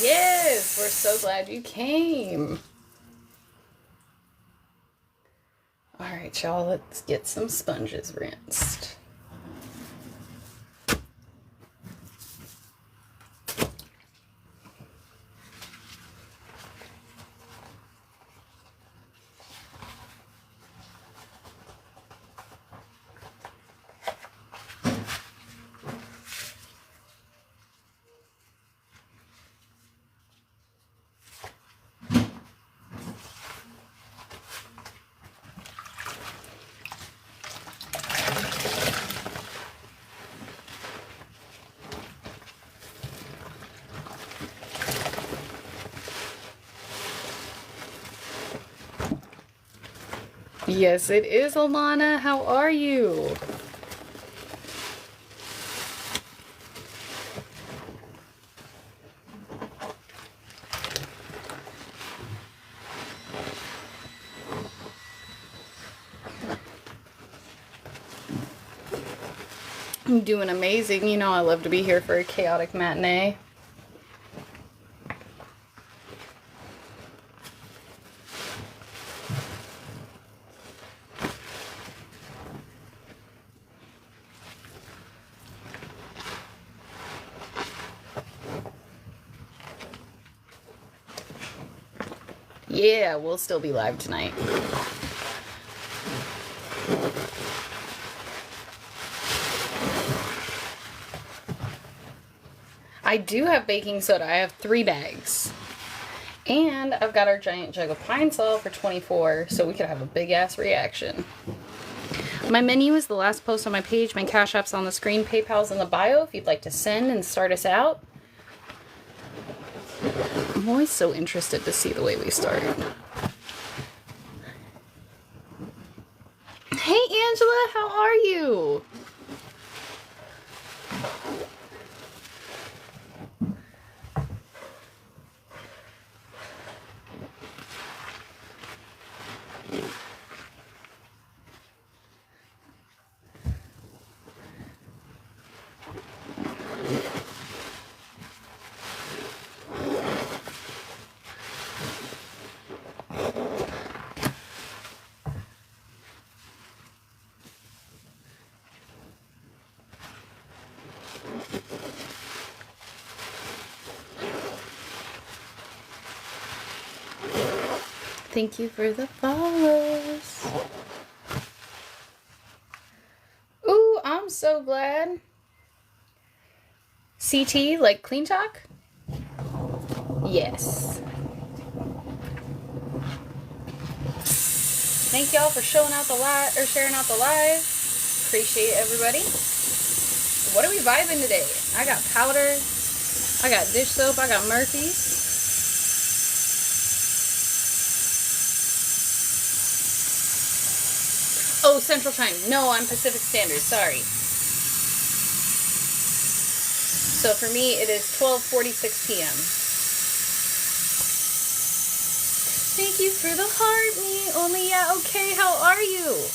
Yes, we're so glad you came. All right, y'all, let's get some sponges rinsed. Yes, it is, Alana. How are you? I'm doing amazing. You know I love to be here for a chaotic matinee. Yeah, we'll still be live tonight. I do have baking soda. I have 3 bags. And I've got our giant jug of Pine Sol for 24, so we could have a big ass reaction. My menu is the last post on my page. My Cash App's on the screen. PayPal's in the bio if you'd like to send and start us out. I'm always so interested to see the way we start. Hey Angela, how are you? Thank you for the follows. Ooh, I'm so glad. CT, like Clean Talk? Yes. Thank y'all for showing out the live or sharing out the live. Appreciate everybody. What are we vibing today? I got powder. I got dish soap. I got Murphy's. Oh, Central Time. No, I'm Pacific Standard. Sorry. So for me, it is 12:46 p.m. Thank you for the heart, me. Only yeah, okay. How are you?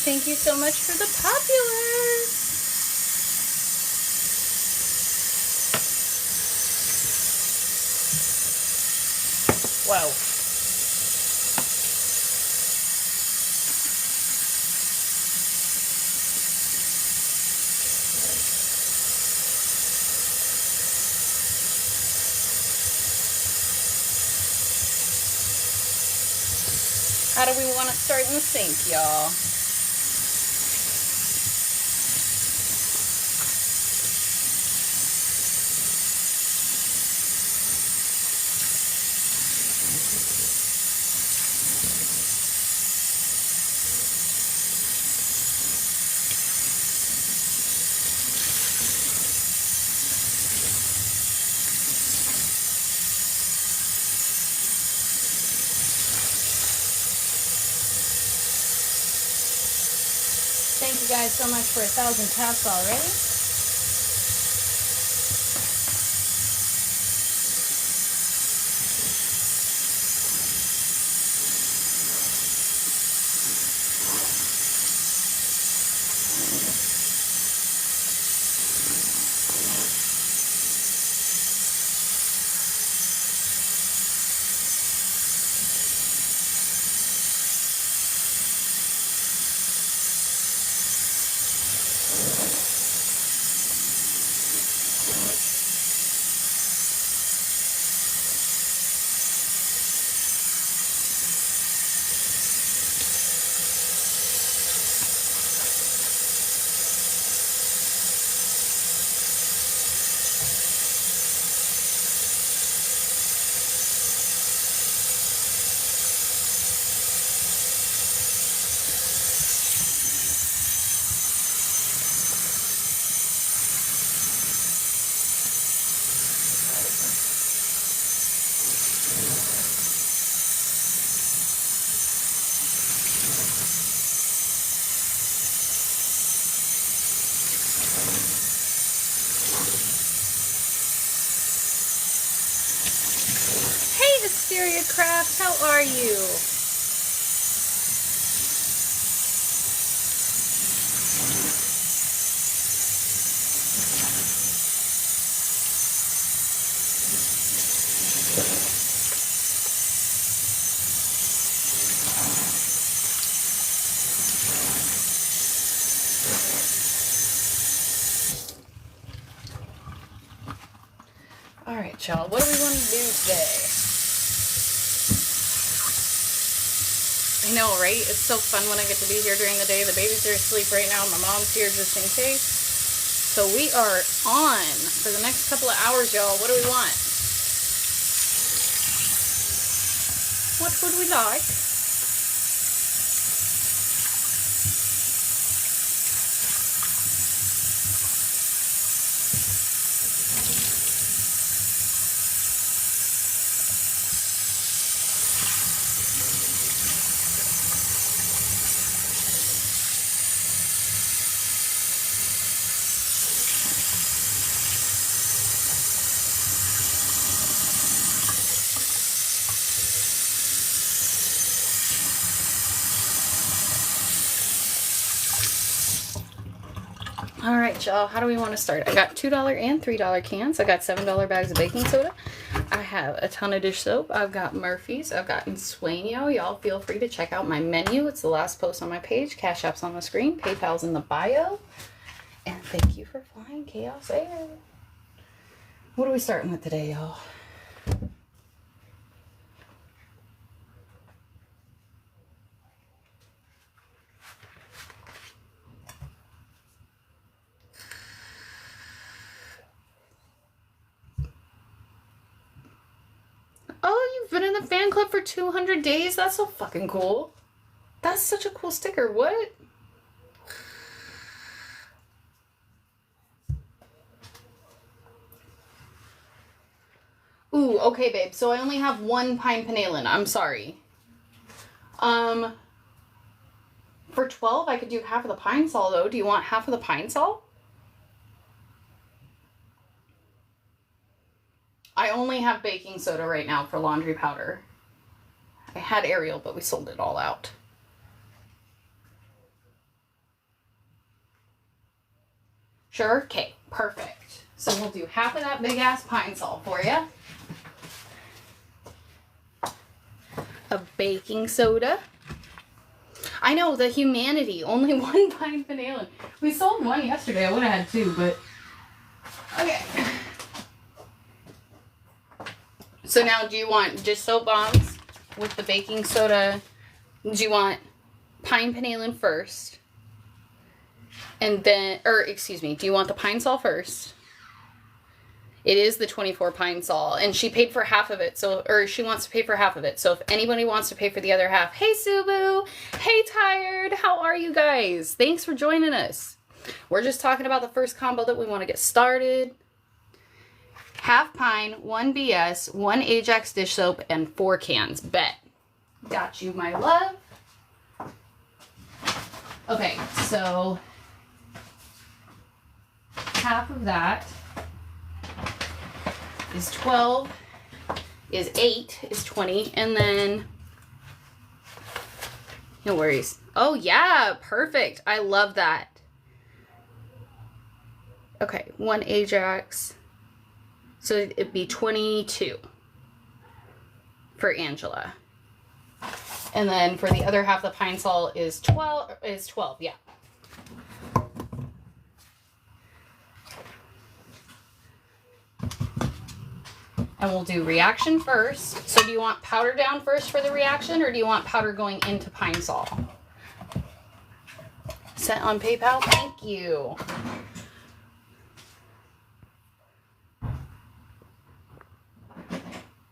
Thank you so much for the populars. Wow. How do we want to start in the sink, y'all? Thank you guys so much for 1,000 taps already. Hysteria Craft, how are you? All right, y'all, what do we want to do today? I know, right? It's so fun when I get to be here during the day. The babies are asleep right now. My mom's here just in case. So we are on for the next couple of hours, y'all. What do we want? What would we like? All right, y'all, how do we want to start? I got $2 and $3 cans. I got $7 bags of baking soda. I have a ton of dish soap. I've got Murphy's. I've got Sueño. Y'all feel free to check out my menu. It's the last post on my page. Cash App's on the screen. PayPal's in the bio. And thank you for flying Chaos Air. What are we starting with today, y'all? Oh, you've been in the fan club for 200 days? That's so fucking cool. That's such a cool sticker. What? Ooh, okay, babe. So I only have one pine panelin. I'm sorry. For 12, I could do half of the pine sol, though. Do you want half of the pine sol? I only have baking soda right now for laundry powder. I had Ariel, but we sold it all out. Sure? Okay, perfect. So we'll do half of that big-ass pine sol for you. Of baking soda. I know, the humanity. Only one pine panelin. We sold one yesterday. I would have had two, but... Okay. So now, do you want just soap bombs with the baking soda? Do you want pine panelin first? And then, or excuse me, do you want the pine sol first? It is the 24 pine sol, and she paid for half of it, so, or she wants to pay for half of it. So if anybody wants to pay for the other half, hey Subu, hey Tired, how are you guys? Thanks for joining us. We're just talking about the first combo that we want to get started. Half pine, 1 BS, 1 Ajax dish soap, and 4 cans. Bet. Got you, my love. Okay, so half of that is 12, is 8, is 20, and then, no worries. Oh yeah, perfect. I love that. Okay, 1 Ajax. So it'd be 22 for Angela. And then for the other half, the Pine Sol is 12, yeah. And we'll do reaction first. So do you want powder down first for the reaction, or do you want powder going into Pine Sol? Sent on PayPal? Thank you.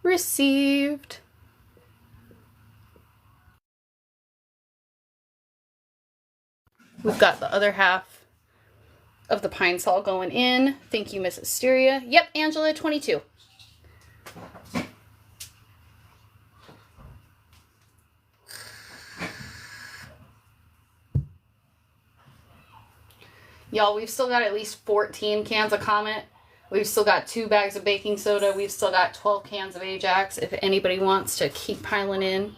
Received. We've got the other half of the Pine Sol going in. Thank you, Miss Asteria. Yep, Angela, 22. Y'all, we've still got at least 14 cans of Comet. We've still got 2 bags of baking soda. We've still got 12 cans of Ajax if anybody wants to keep piling in.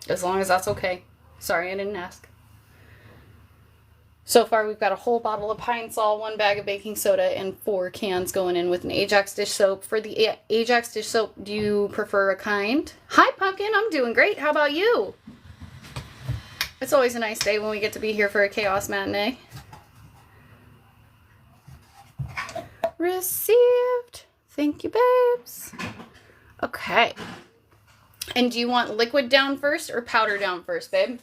As long as that's okay. Sorry, I didn't ask. So far, we've got a whole bottle of Pine Sol, 1 bag of baking soda, and 4 cans going in with an Ajax dish soap. For the Ajax dish soap, do you prefer a kind? Hi, Pumpkin. I'm doing great. How about you? It's always a nice day when we get to be here for a Chaos Matinee. Received. Thank you, babes. Okay. And do you want liquid down first or powder down first, babe?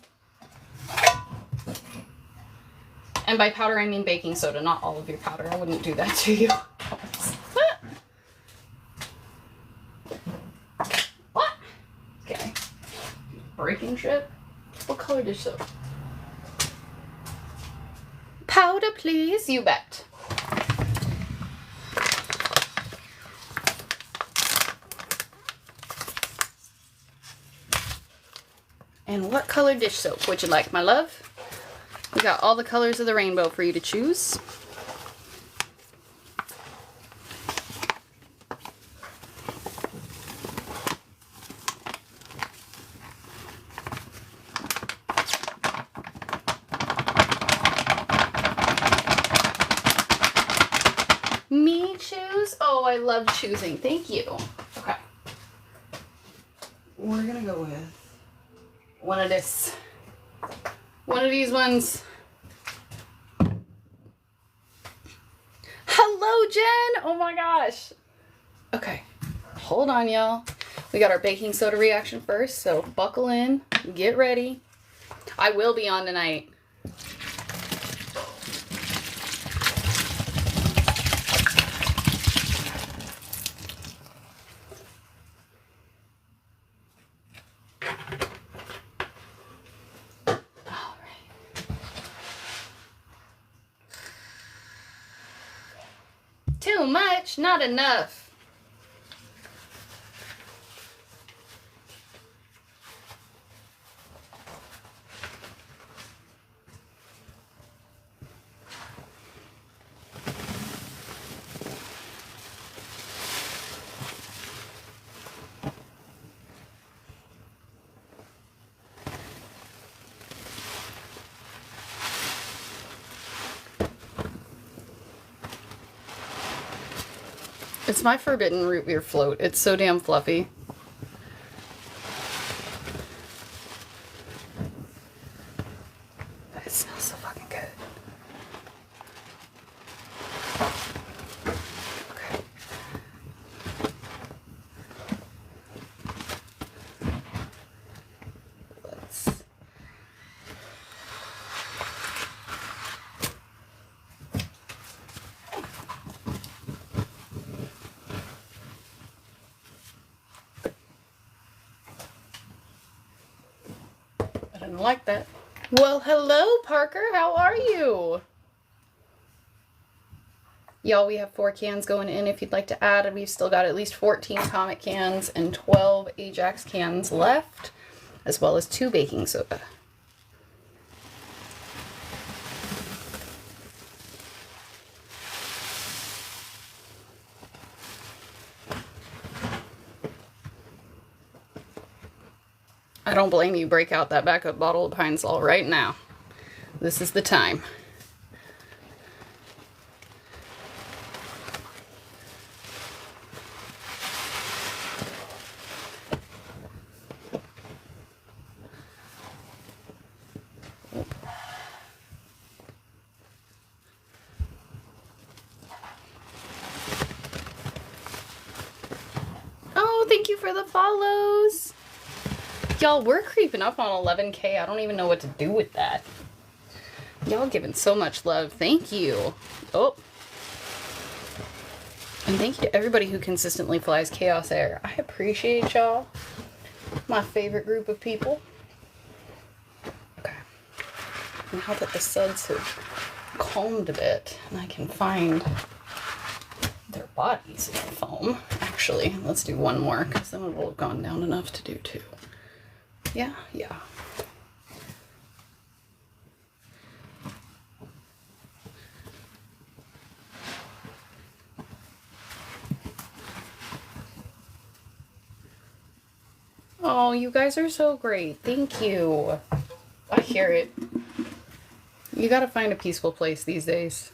And by powder, I mean baking soda, not all of your powder. I wouldn't do that to you. What? Okay. Breaking shit. What color dish soap? Powder, please. You bet. And what color dish soap would you like, my love? We got all the colors of the rainbow for you to choose. Me choose? Oh, I love choosing. Thank you. Okay. We're gonna go with one of this. One of these ones. Hello, Jen! Oh my gosh. Okay. Hold on, y'all. We got our baking soda reaction first, so buckle in. Get ready. I will be on tonight. Too much, not enough. It's my forbidden root beer float. It's so damn fluffy. It smells so fucking good. Okay. Let's... I didn't like that. Well, hello, Parker. How are you? Y'all, we have 4 cans going in if you'd like to add, and we've still got at least 14 Comet cans and 12 Ajax cans left, as well as 2 baking soda. I don't blame you. Break out that backup bottle of Pine Sol right now. This is the time. Oh, thank you for the follows. Y'all, we're creeping up on 11K. I don't even know what to do with that. Y'all giving so much love. Thank you. Oh. And thank you to everybody who consistently flies Chaos Air. I appreciate y'all. My favorite group of people. Okay. Now that the suds have calmed a bit and I can find their bodies in the foam. Actually, let's do one more because then it will have gone down enough to do two. Yeah. Oh, you guys are so great. Thank you. I hear it. You gotta find a peaceful place these days.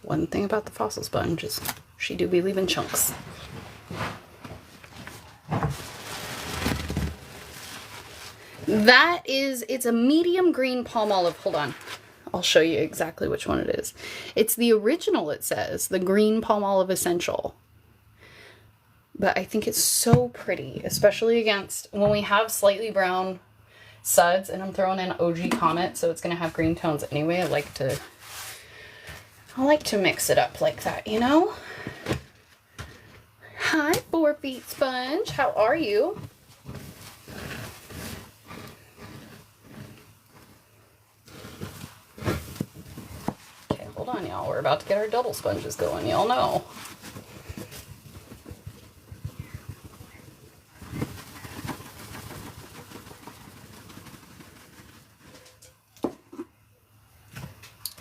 One thing about the fossil sponge is she do be leaving chunks. That is, it's a medium green palm olive. Hold on. I'll show you exactly which one it is. It's the original, it says, the green palm olive essential. But I think it's so pretty, especially against when we have slightly brown suds, and I'm throwing in OG Comet, so it's going to have green tones anyway. I like to mix it up like that, you know? Hi, 4 Feet Sponge. How are you? Okay, hold on, y'all. We're about to get our double sponges going, y'all know.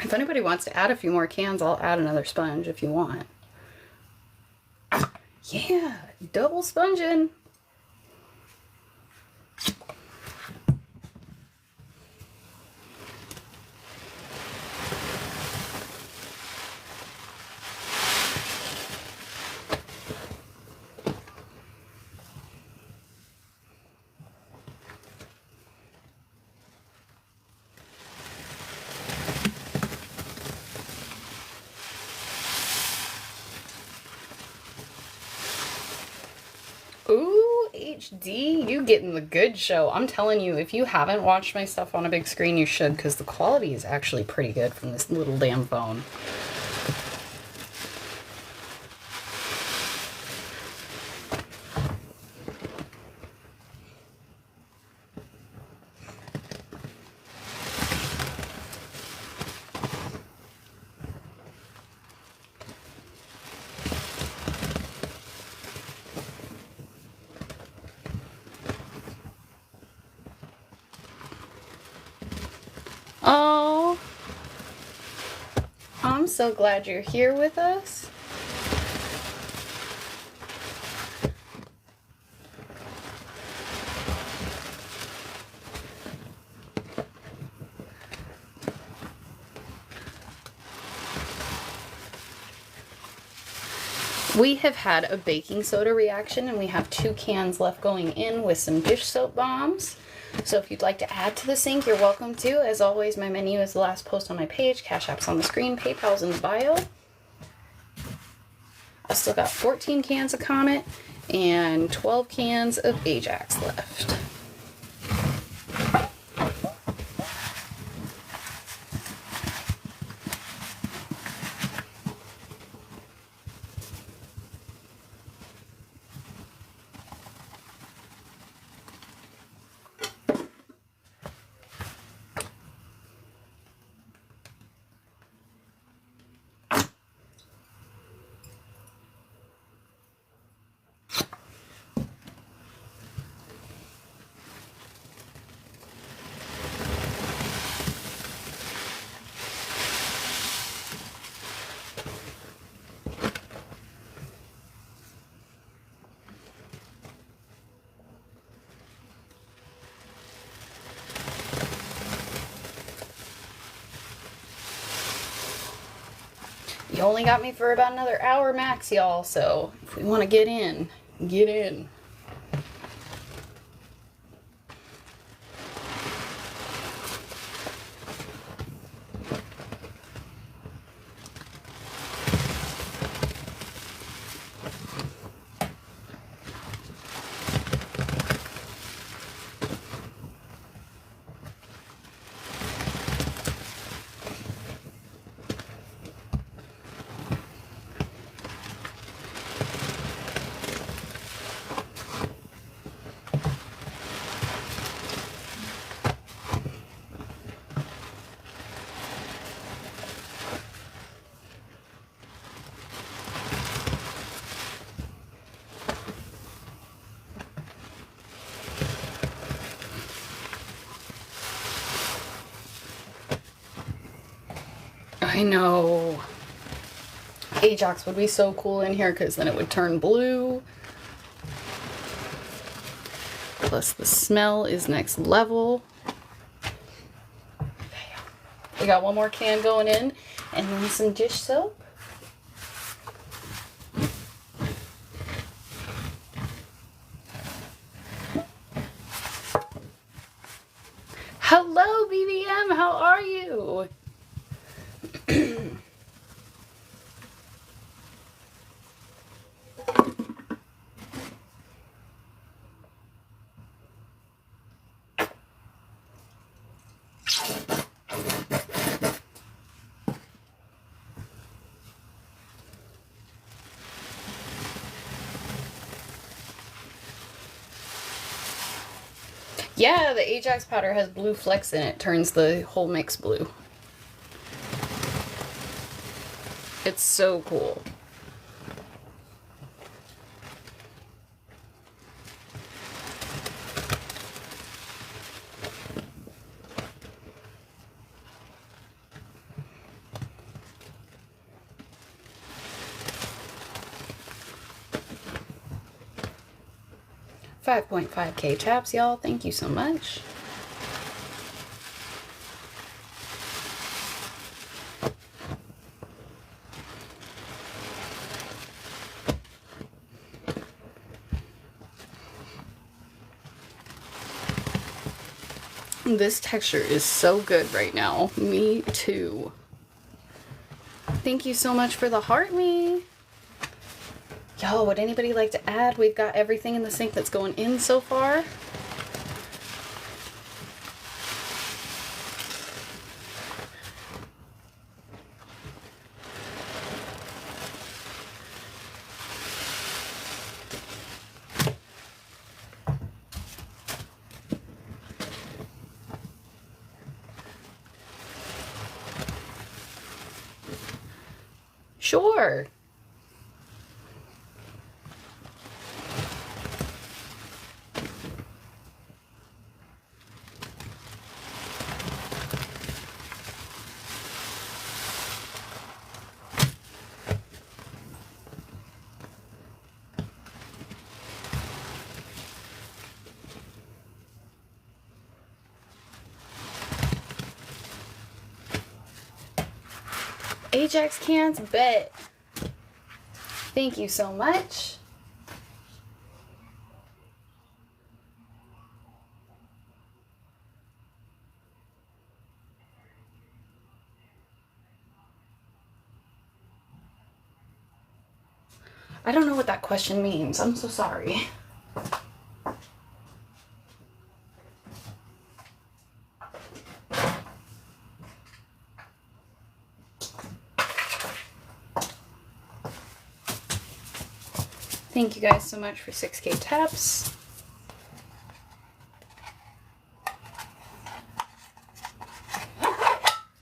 If anybody wants to add a few more cans, I'll add another sponge if you want. Yeah, double sponging. Ooh, HD, you getting the good show. I'm telling you, if you haven't watched my stuff on a big screen, you should, because the quality is actually pretty good from this little damn phone. Oh, I'm so glad you're here with us. We have had a baking soda reaction, and we have 2 cans left going in with some dish soap bombs. So if you'd like to add to the sink, you're welcome to. As always, my menu is the last post on my page. Cash App's on the screen. PayPal's in the bio. I've still got 14 cans of Comet and 12 cans of Ajax left. You only got me for about another hour max, y'all, so if we want to get in, get in. I know. Ajax would be so cool in here because then it would turn blue. Plus the smell is next level. We got one more can going in and then some dish soap. Hello, BBM, how are you? Yeah, the Ajax powder has blue flecks in it. Turns the whole mix blue. It's so cool. $5.5K taps, y'all. Thank you so much. This texture is so good right now. Me too. Thank you so much for the heart me. Yo, would anybody like to add? We've got everything in the sink that's going in so far. Sure. Ajax cans, bet. Thank you so much. I don't know what that question means. I'm so sorry. Thank you guys so much for 6K taps.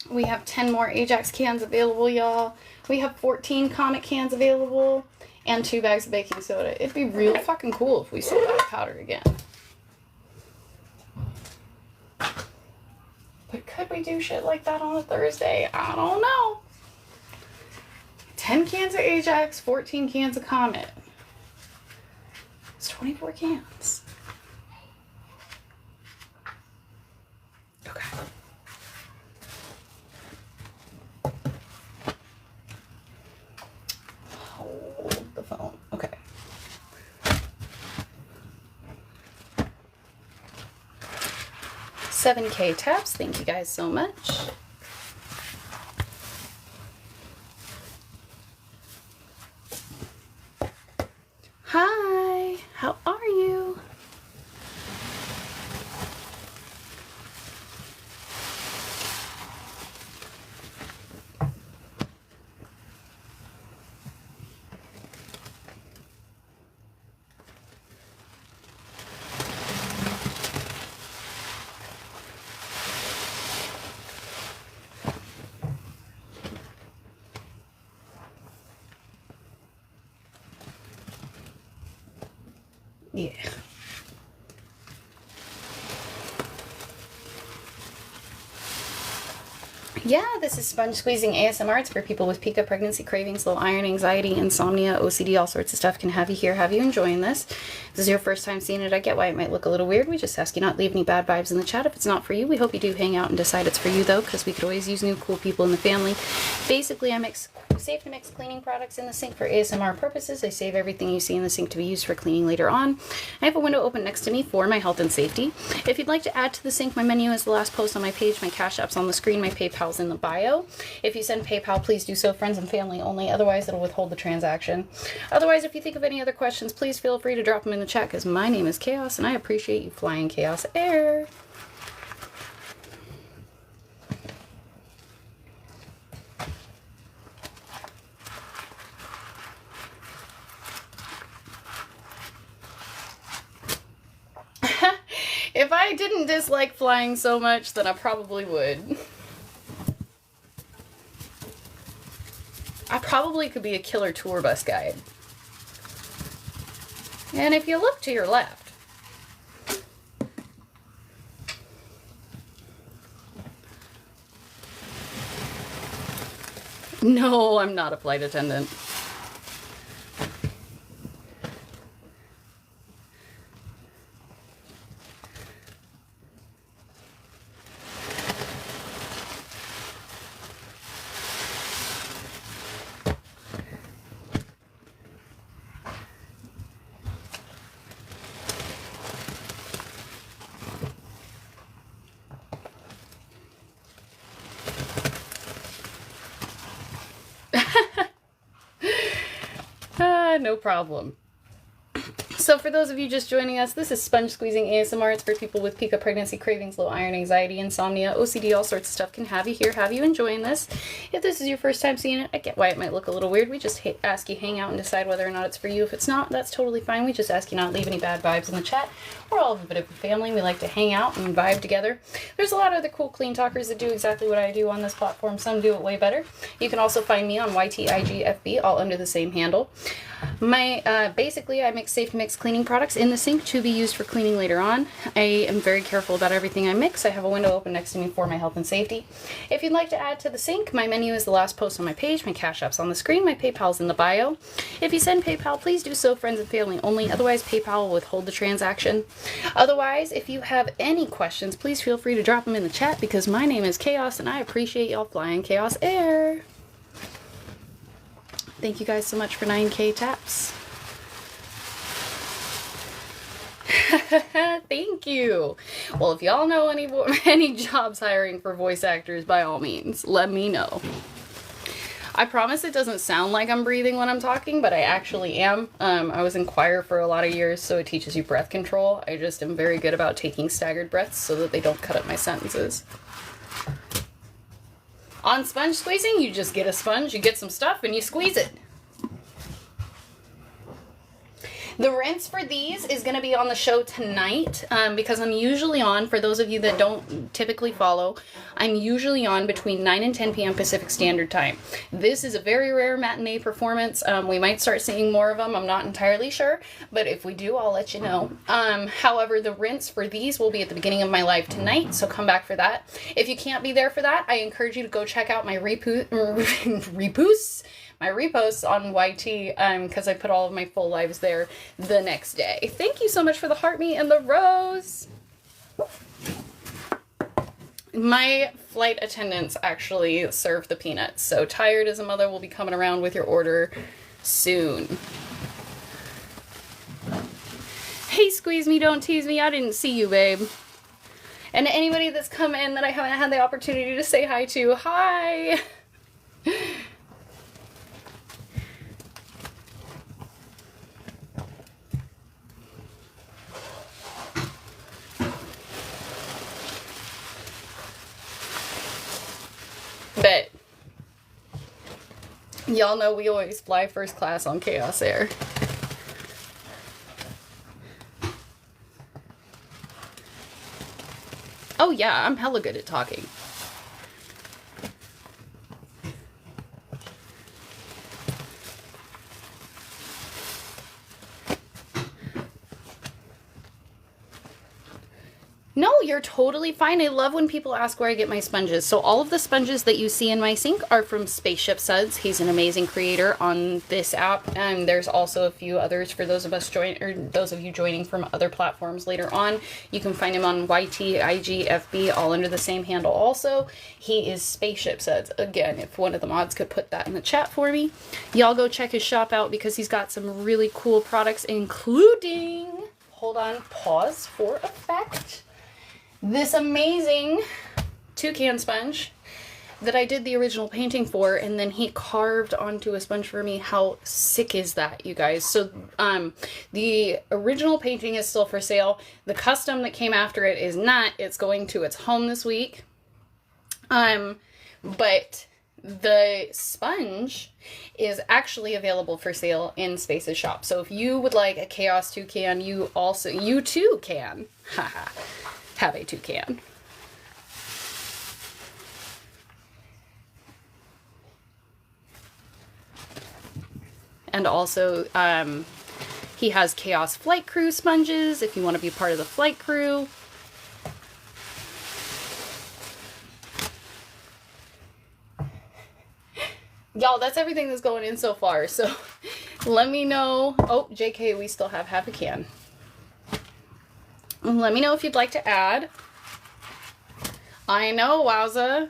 We have 10 more Ajax cans available, y'all. We have 14 Comet cans available and 2 bags of baking soda. It'd be real fucking cool if we sold out of powder again. But could we do shit like that on a Thursday? I don't know. 10 cans of Ajax, 14 cans of Comet. It's 24 cans. Okay. 7K taps. Thank you guys so much. Hi, how are you? Yeah. Yeah, this is sponge squeezing ASMR. It's for people with PICA, pregnancy cravings, low iron, anxiety, insomnia, OCD, all sorts of stuff. Can have you here, have you enjoying this. If this is your first time seeing it, I get why it might look a little weird. We just ask you not to leave any bad vibes in the chat if it's not for you. We hope you do hang out and decide it's for you, though, because we could always use new cool people in the family. Basically, I mix safe to mix cleaning products in the sink for ASMR purposes. I save everything you see in the sink to be used for cleaning later on. I have a window open next to me for my health and safety. If you'd like to add to the sink, my menu is the last post on my page. My Cash App's on the screen. My PayPal's in the bio. If you send PayPal, please do so friends and family only. Otherwise, it'll withhold the transaction. Otherwise, if you think of any other questions, please feel free to drop them in the chat because my name is Chaos and I appreciate you flying Chaos Air. If I didn't dislike flying so much, then I probably would. I probably could be a killer tour bus guide. And if you look to your left, no, I'm not a flight attendant. No problem. So for those of you just joining us, this is Sponge Squeezing ASMR. It's for people with PICA, pregnancy cravings, low iron, anxiety, insomnia, OCD, all sorts of stuff. Can have you here, have you enjoying this. If this is your first time seeing it, I get why it might look a little weird. We just ask you hang out and decide whether or not it's for you. If it's not, that's totally fine. We just ask you not to leave any bad vibes in the chat. We're all a bit of a family. We like to hang out and vibe together. There's a lot of other cool clean talkers that do exactly what I do on this platform. Some do it way better. You can also find me on YTIGFB, all under the same handle. Basically, I mix safe to mix cleaning products in the sink to be used for cleaning later on. I am very careful about everything I mix. I have a window open next to me for my health and safety. If you'd like to add to the sink, my menu is the last post on my page. My Cash App's on the screen. My PayPal's in the bio. If you send PayPal, please do so friends and family only. Otherwise, PayPal will withhold the transaction. Otherwise, if you have any questions, please feel free to drop them in the chat because my name is Chaos and I appreciate y'all flying Chaos Air. Thank you guys so much for 9K taps. Thank you. Well, if y'all know any jobs hiring for voice actors, by all means, let me know. I promise it doesn't sound like I'm breathing when I'm talking, but I actually am. I was in choir for a lot of years, so it teaches you breath control. I just am very good about taking staggered breaths so that they don't cut up my sentences. On sponge squeezing, you just get a sponge, you get some stuff, and you squeeze it. The rinse for these is going to be on the show tonight because I'm usually on, for those of you that don't typically follow, I'm usually on between 9 and 10 p.m. Pacific Standard Time. This is a very rare matinee performance. We might start seeing more of them. I'm not entirely sure, but if we do, I'll let you know. However, the rinse for these will be at the beginning of my live tonight, so come back for that. If you can't be there for that, I encourage you to go check out my reposts on YT because I put all of my full lives there the next day. Thank you so much for the heart me and the rose. My flight attendants actually serve the peanuts, so Tired as a Mother will be coming around with your order soon. Hey, Squeeze Me, Don't Tease Me. I didn't see you, babe. And anybody that's come in that I haven't had the opportunity to say hi to, hi! But y'all know we always fly first class on Chaos Air. Oh yeah, I'm hella good at talking. No, you're totally fine. I love when people ask where I get my sponges. So all of the sponges that you see in my sink are from Spaceship Suds. He's an amazing creator on this app, and there's also a few others for those of you joining from other platforms later on. You can find him on YT, IG, FB, all under the same handle. Also, he is Spaceship Suds. Again, if one of the mods could put that in the chat for me, y'all go check his shop out because he's got some really cool products, including, hold on, pause for effect, this amazing toucan sponge that I did the original painting for, and then he carved onto a sponge for me. How sick is that, you guys? So the original painting is still for sale. The custom that came after it is not. It's going to its home this week. But the sponge is actually available for sale in Space's shop. So if you would like a Chaos Toucan, you too can have a toucan. And also, he has Chaos Flight Crew sponges if you want to be part of the flight crew. Y'all, that's everything that's going in so far. So let me know. Oh, JK, we still have half a can. Let me know if you'd like to add. I know, wowza.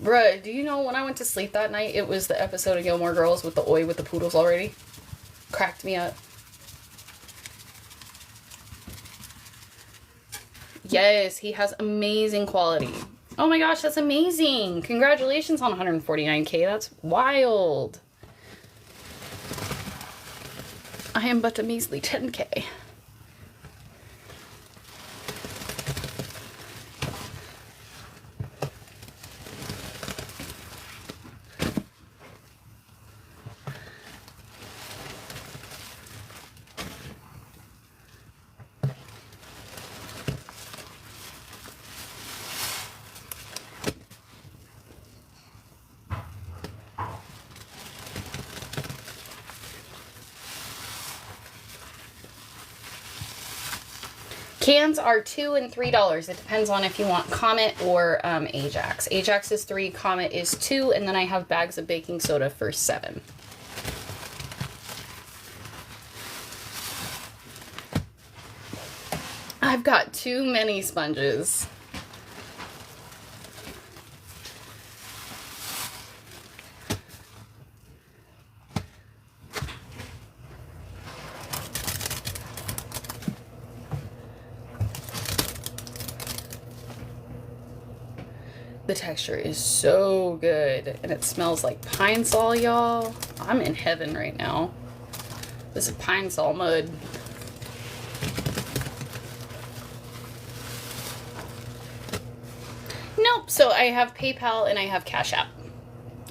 Bruh, do you know when I went to sleep that night, it was the episode of Gilmore Girls with the Oi with the poodles already? Cracked me up. Yes, he has amazing quality. Oh my gosh, that's amazing. Congratulations on 149K. That's wild. I am but a measly 10K. Cans are $2 and $3. It depends on if you want Comet or Ajax. Ajax is $3, Comet is $2, and then I have bags of baking soda for $7. I've got too many sponges. The texture is so good, and it smells like Pine Sol, y'all. I'm in heaven right now. This is Pine Sol mud. Nope, so I have PayPal and I have Cash App.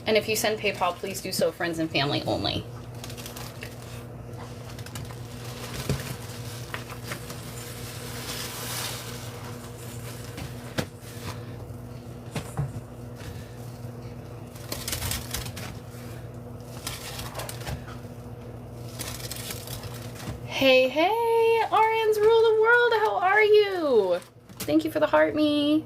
And if you send PayPal, please do so friends and family only. Hey, hey, RNs rule the world, how are you? Thank you for the heart me.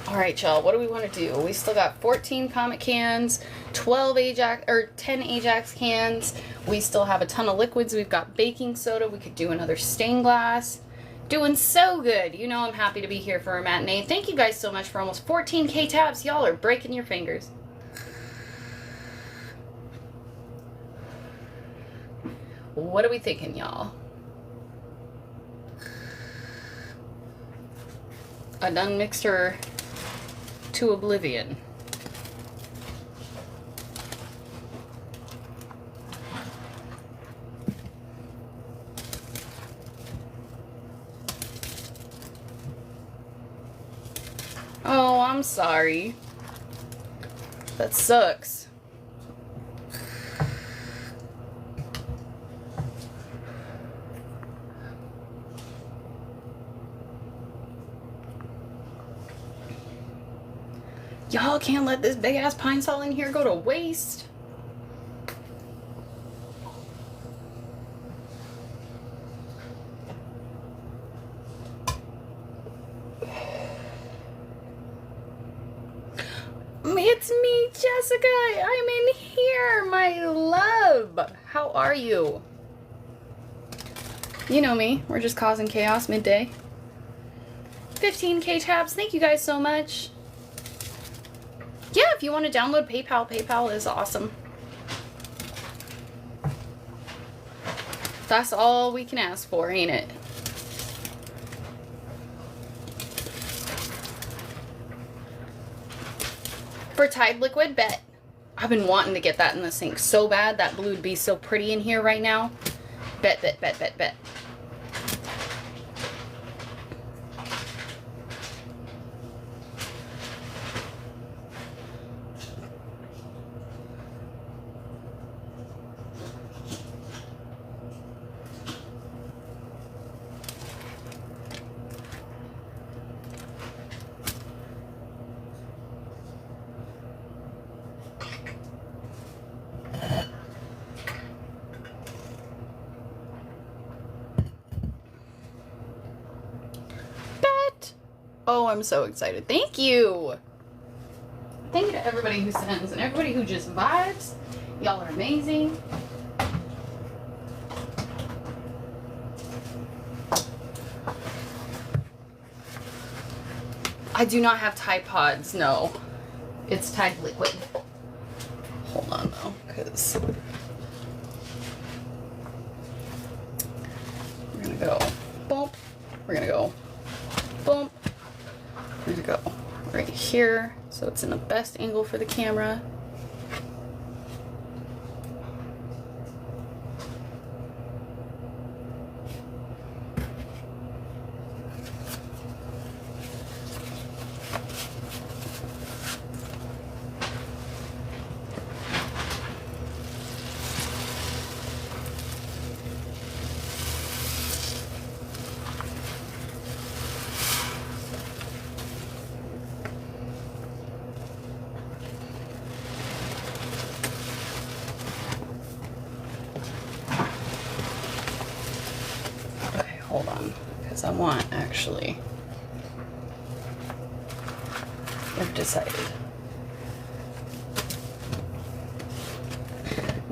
Alright, y'all, what do we want to do? We still got 14 Comet cans, 12 Ajax, or 10 Ajax cans. We still have a ton of liquids. We've got baking soda. We could do another stained glass. Doing so good. You know I'm happy to be here for a matinee. Thank you guys so much for almost 14K tabs. Y'all are breaking your fingers. What are we thinking, y'all? I done mixed her to oblivion. Oh, I'm sorry. That sucks. Y'all can't let this big ass pine sol in here go to waste. It's me, Jessica. I'm in here, my love. How are you? You know me. We're just causing chaos midday. 15K tabs. Thank you guys so much. Yeah, if you want to download PayPal, PayPal is awesome. That's all we can ask for, ain't it? For Tide Liquid, bet. I've been wanting to get that in the sink so bad. That blue would be so pretty in here right now. Bet, bet, bet, bet, bet. Oh, I'm so excited. Thank you. Thank you to everybody who sends and everybody who just vibes. Y'all are amazing. I do not have Tide Pods, no. It's Tide Liquid. Hold on though, because we're gonna go bump. We're gonna go bump. We're gonna go right here so it's in the best angle for the camera. Hold on, because I want actually. I've decided.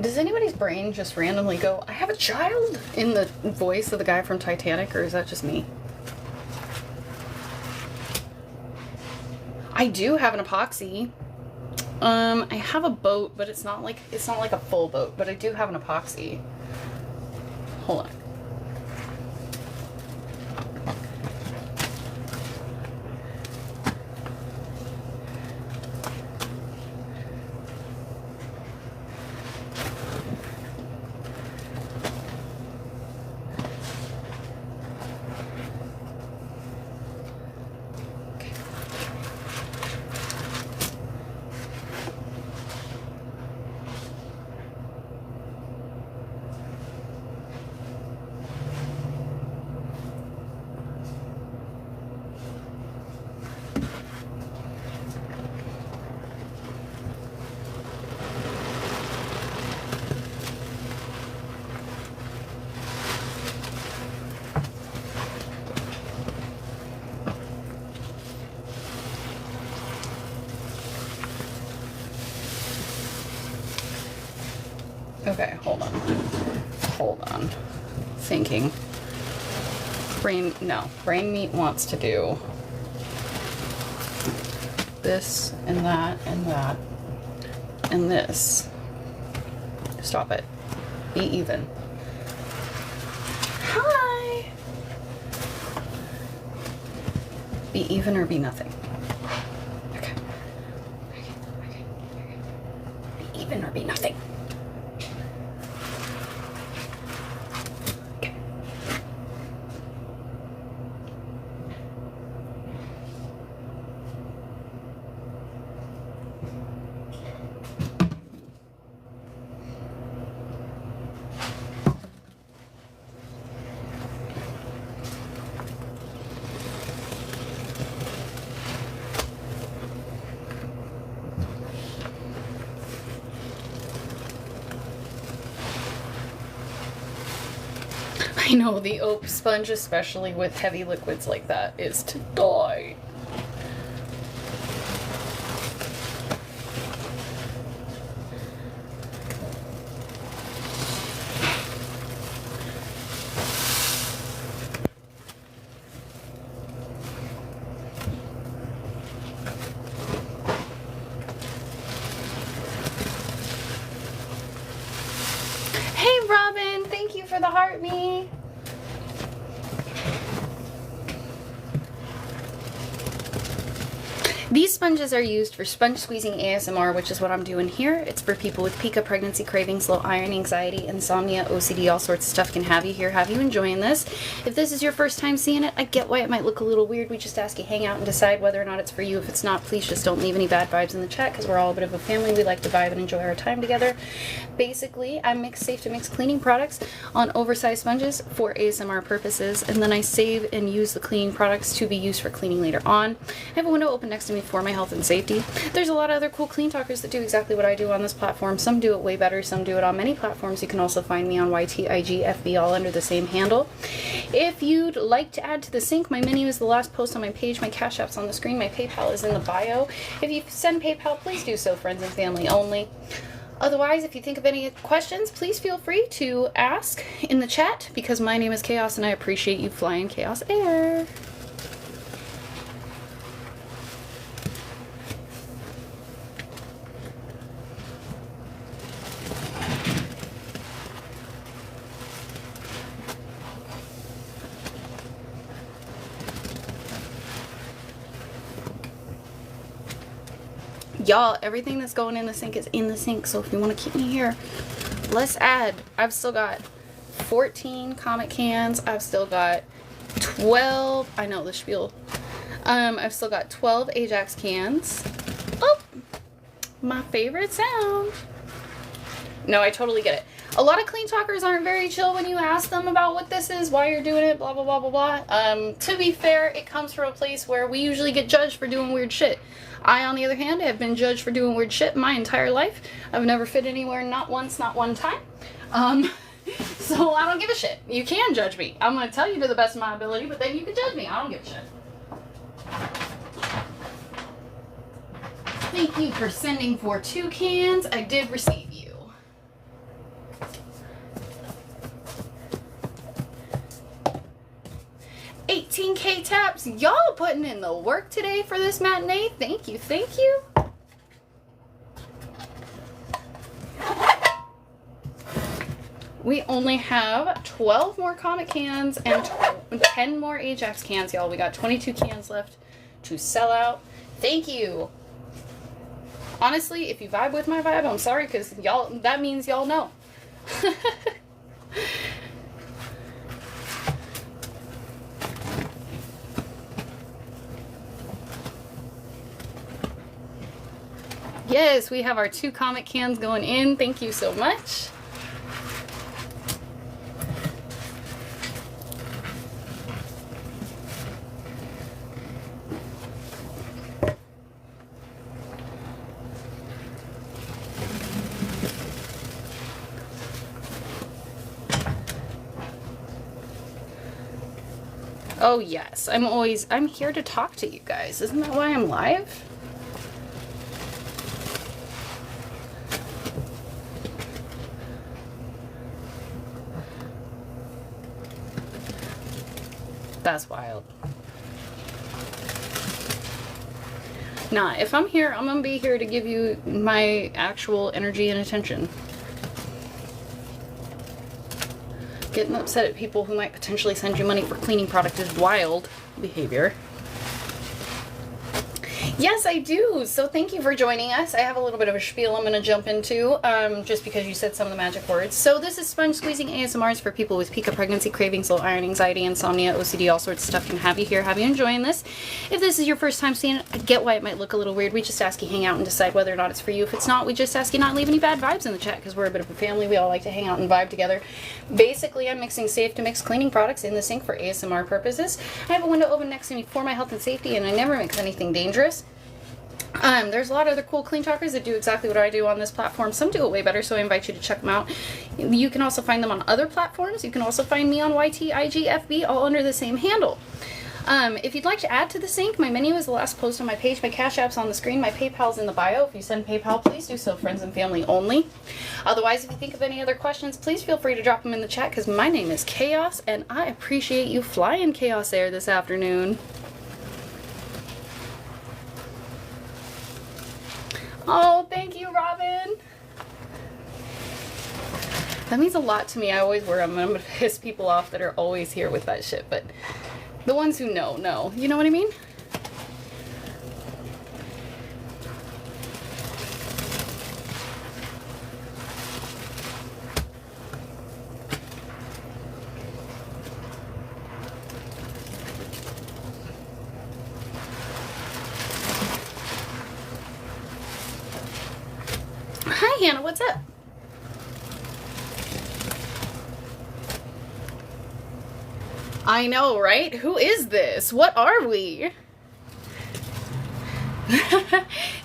Does anybody's brain just randomly go, I have a child in the voice of the guy from Titanic, or is that just me? I do have an epoxy. I have a boat, but it's not like a full boat, but I do have an epoxy. Hold on. Okay, hold on. Hold on. Thinking. Brain Meat wants to do this and that and that and this. Stop it. Be even. Hi! Be even or be nothing. Okay. Be even or be nothing. Okay. I know, the oak sponge, especially with heavy liquids like that, is to die. Hey Robin, thank you for the heart me. These sponges are used for sponge squeezing ASMR, which is what I'm doing here. It's for people with pica, pregnancy cravings, low iron, anxiety, insomnia, OCD, all sorts of stuff can have you here. Have you enjoying this? If this is your first time seeing it, I get why it might look a little weird. We just ask you hang out and decide whether or not it's for you. If it's not, please just don't leave any bad vibes in the chat because we're all a bit of a family. We like to vibe and enjoy our time together. Basically, I mix safe to mix cleaning products on oversized sponges for ASMR purposes, and then I save and use the cleaning products to be used for cleaning later on. I have a window open next to me for my health and safety. There's a lot of other cool clean talkers that do exactly what I do on this platform. Some do it way better, some do it on many platforms. You can also find me on YT, IG, FB, all under the same handle. If you'd like to add to the sync, my menu is the last post on my page. My Cash App's on the screen. My PayPal is in the bio. If you send PayPal, please do so friends and family only. Otherwise, if you think of any questions, please feel free to ask in the chat because my name is Chaos and I appreciate you flying Chaos Air. Y'all, everything that's going in the sink is in the sink, so if you want to keep me here, let's add. I've still got 14 Comet cans. I've still got 12, I know the spiel. I've still got 12 Ajax cans. Oh, my favorite sound. No, I totally get it. A lot of clean talkers aren't very chill when you ask them about what this is, why you're doing it, blah, blah, blah, blah, blah. To be fair, it comes from a place where we usually get judged for doing weird shit. I, on the other hand, have been judged for doing weird shit my entire life. I've never fit anywhere, not once, not one time. So I don't give a shit. You can judge me. I'm going to tell you to the best of my ability, but then you can judge me. I don't give a shit. Thank you for sending for 2 cans. I did receive you. $18K taps. Y'all putting in the work today for this matinee. Thank you, thank you. We only have 12 more Comet cans and 10 more Ajax cans, y'all. We got 22 cans left to sell out. Thank you. Honestly, if you vibe with my vibe, I'm sorry, because y'all, that means y'all know. Yes, we have our 2 Comet cans going in. Thank you so much. Oh yes, I'm here to talk to you guys. Isn't that why I'm live? That's wild. Nah, if I'm here, I'm gonna be here to give you my actual energy and attention. Getting upset at people who might potentially send you money for cleaning product is wild behavior. Yes, I do. So thank you for joining us. I have a little bit of a spiel I'm going to jump into, just because you said some of the magic words. So this is sponge squeezing ASMRs for people with pica pregnancy cravings, low iron, anxiety, insomnia, OCD, all sorts of stuff. Can have you here, have you enjoying this. If this is your first time seeing it, I get why it might look a little weird. We just ask you hang out and decide whether or not it's for you. If it's not, we just ask you not leave any bad vibes in the chat, because we're a bit of a family. We all like to hang out and vibe together. Basically, I'm mixing safe to mix cleaning products in the sink for ASMR purposes. I have a window open next to me for my health and safety, and I never mix anything dangerous. There's a lot of other cool clean talkers that do exactly what I do on this platform. Some do it way better, so I invite you to check them out. You can also find them on other platforms. You can also find me on YT, IG, FB, all under the same handle. If you'd like to add to the sync, my menu is the last post on my page. My Cash App's on the screen. My PayPal's in the bio. If you send PayPal, please do so friends and family only. Otherwise, if you think of any other questions, please feel free to drop them in the chat, because my name is Chaos, and I appreciate you flying Chaos Air this afternoon. Oh, thank you, Robin. That means a lot to me. I always worry I'm going to piss people off that are always here with that shit, but the ones who know. You know what I mean? Hi, Hannah. What's up? I know, right? Who is this? What are we?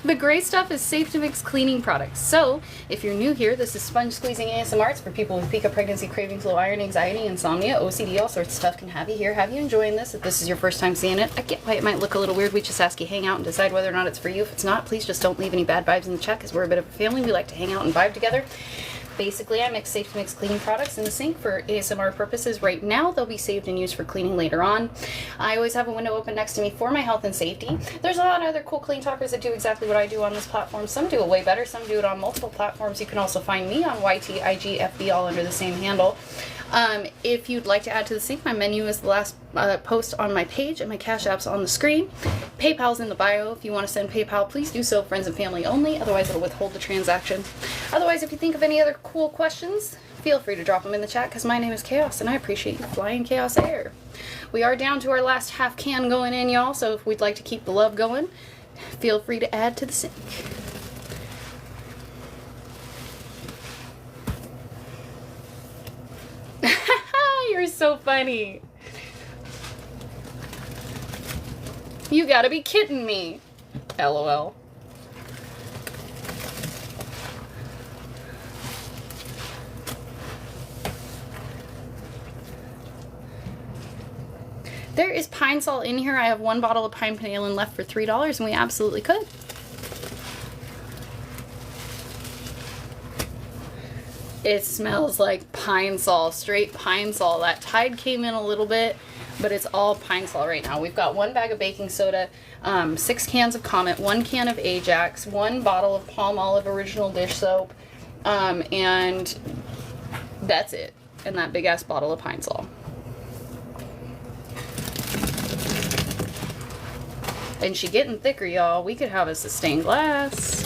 The gray stuff is safe to mix cleaning products. So, if you're new here, this is sponge squeezing ASMR. It's for people with pica pregnancy cravings, low iron, anxiety, insomnia, OCD, all sorts of stuff. Can have you here, have you enjoying this. If this is your first time seeing it, I get why it might look a little weird. We just ask you hang out and decide whether or not it's for you. If it's not, please just don't leave any bad vibes in the chat, because we're a bit of a family. We like to hang out and vibe together. Basically, I mix safe to mix cleaning products in the sink for ASMR purposes right now. They'll be saved and used for cleaning later on. I always have a window open next to me for my health and safety. There's a lot of other cool clean talkers that do exactly what I do on this platform. Some do it way better. Some do it on multiple platforms. You can also find me on YT, IG, FB, all under the same handle. If you'd like to add to the sync, my menu is the last post on my page, and my Cash App's on the screen. PayPal's in the bio. If you want to send PayPal, please do so friends and family only. Otherwise, it'll withhold the transaction. Otherwise, if you think of any other cool questions, feel free to drop them in the chat, because my name is Chaos, and I appreciate you flying Chaos Air. We are down to our last half can going in, y'all, so if we'd like to keep the love going, feel free to add to the sync. You're so funny. You gotta be kidding me. LOL. There is Pine Sol in here. I have one bottle of Pine Panelin left for $3, and we absolutely could. It smells like Pine Sol, straight Pine Sol. That Tide came in a little bit, but it's all Pine Sol right now. We've got 1 bag of baking soda, 6 cans of Comet, 1 can of Ajax, 1 bottle of Palmolive original dish soap, and that's it. And that big ass bottle of Pine Sol. And she getting thicker, y'all. We could have a sustained glass.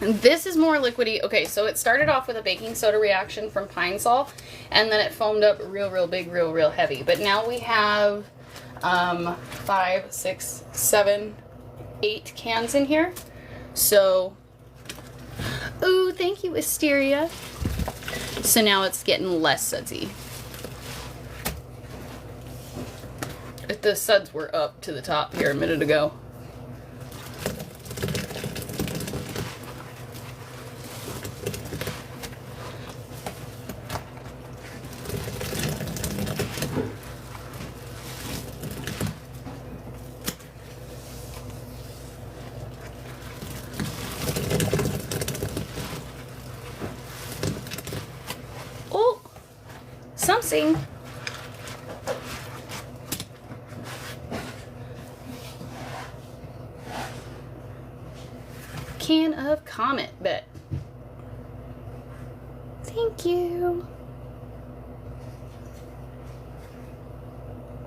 And this is more liquidy. Okay, so it started off with a baking soda reaction from Pine Sol, and then it foamed up real big, real heavy. But now we have 5, 6, 7, 8 cans in here. So, ooh, thank you, Asteria. So now it's getting less sudsy. If the suds were up to the top here a minute ago. Oh, something. Can of Comet bet. Thank you.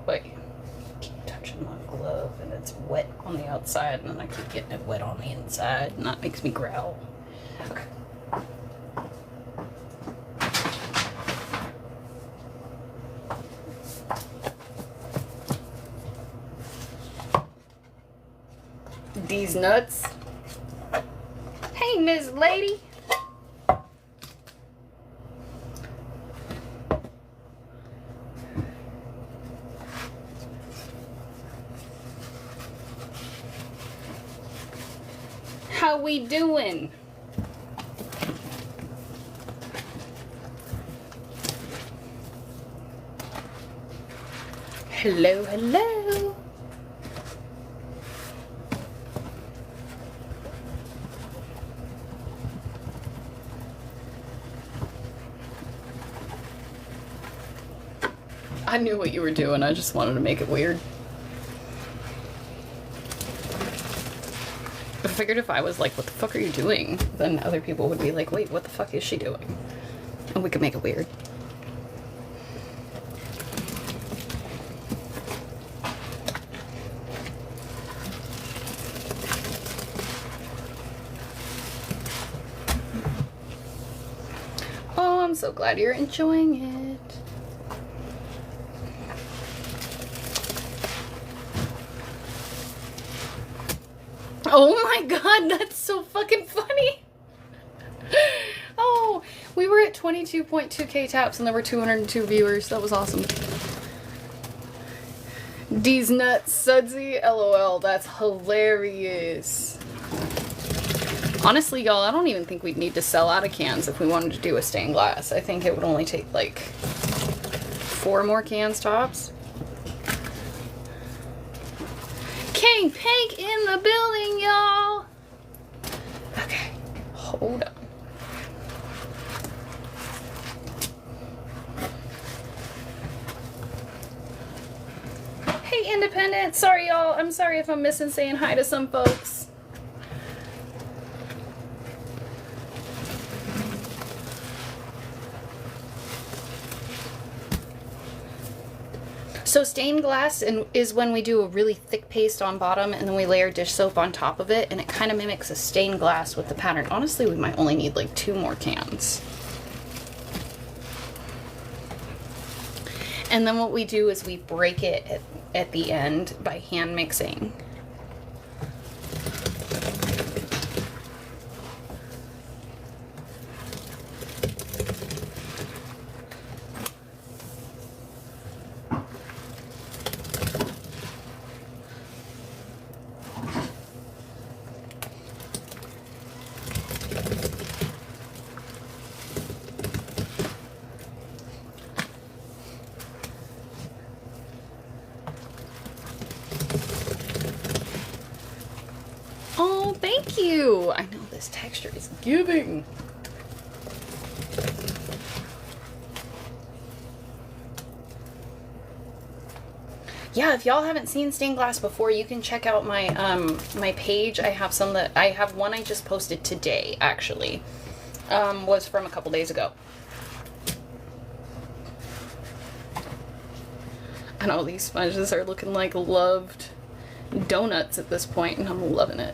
Wait, I keep touching my glove and it's wet on the outside and then I keep getting it wet on the inside and that makes me growl. Okay. These nuts. Hey, Miss Lady. How we doing? Hello, hello. I knew what you were doing, I just wanted to make it weird. I figured if I was like, what the fuck are you doing? Then other people would be like, wait, what the fuck is she doing? And we could make it weird. Oh, I'm so glad you're enjoying it. Oh my god, that's so fucking funny. Oh, we were at 22.2k taps and there were 202 viewers. That was awesome. D's nuts, sudsy, lol. That's hilarious. Honestly, y'all, I don't even think we'd need to sell out of cans if we wanted to do a stained glass. I think it would only take like 4 more cans tops. King Pink in the building, y'all. Okay, hold on. Hey, Independent. Sorry, y'all. I'm sorry if I'm missing saying hi to some folks. So stained glass is when we do a really thick paste on bottom and then we layer dish soap on top of it and it kind of mimics a stained glass with the pattern. Honestly, we might only need like 2 more cans. And then what we do is we break it at the end by hand mixing. Oh, thank you. I know this texture is giving. Yeah, if y'all haven't seen stained glass before, you can check out my my page. I have one I just posted today, actually. Was from a couple days ago. I know these sponges are looking like loved donuts at this point, and I'm loving it.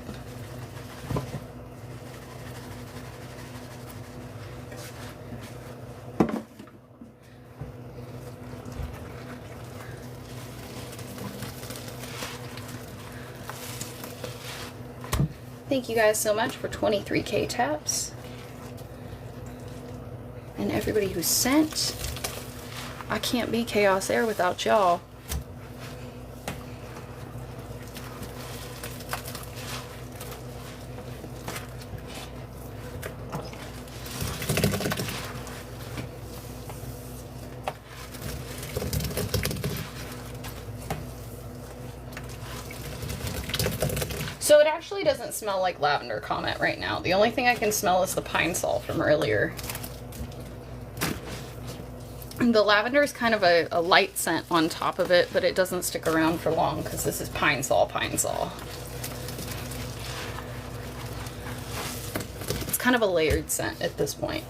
Thank you guys so much for 23k taps. and everybody who sent. I can't be Chaos Air without y'all. So it actually doesn't smell like Lavender Comet right now. The only thing I can smell is the Pine Sol from earlier. The lavender is kind of a light scent on top of it, but it doesn't stick around for long because this is Pine Sol, Pine Sol. It's kind of a layered scent at this point.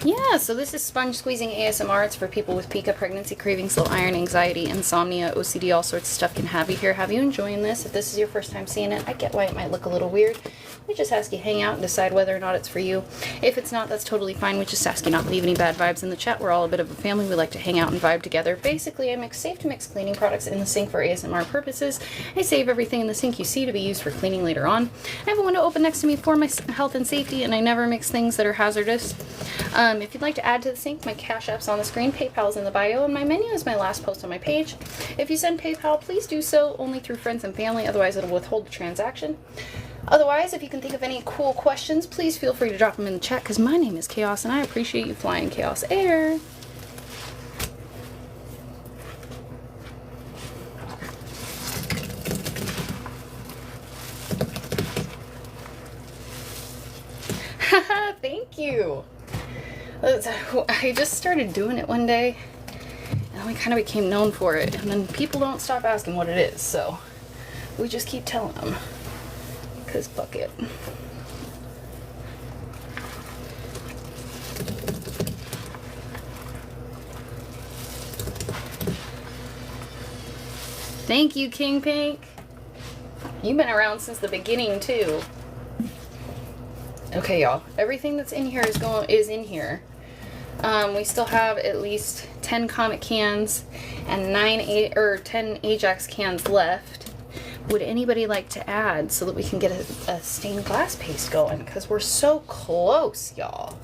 Yeah, so this is sponge squeezing ASMR. It's for people with pica, pregnancy cravings, low iron, anxiety, insomnia, OCD, all sorts of stuff can have you here. Have you enjoying this? If this is your first time seeing it, I get why it might look a little weird. We just ask you hang out and decide whether or not it's for you. If it's not, that's totally fine. We just ask you not to leave any bad vibes in the chat. We're all a bit of a family. We like to hang out and vibe together. Basically, I mix safe to mix cleaning products in the sink for ASMR purposes. I save everything in the sink you see to be used for cleaning later on. I have a window open next to me for my health and safety, and I never mix things that are hazardous. If you'd like to add to the sink, my Cash App's on the screen, PayPal's in the bio, and my menu is my last post on my page. If you send PayPal, please do so only through friends and family, otherwise it'll withhold the transaction. Otherwise, if you can think of any cool questions, please feel free to drop them in the chat, because my name is Chaos, and I appreciate you flying Chaos Air. Haha, thank you. I just started doing it one day, and we kind of became known for it, and then people don't stop asking what it is, so we just keep telling them. Because fuck it. Thank you, King Pink. You've been around since the beginning too. Okay, y'all. Everything that's in here is in here. We still have at least 10 Comet cans and 10 Ajax cans left. Would anybody like to add so that we can get a stained glass paste going? Because we're so close, y'all.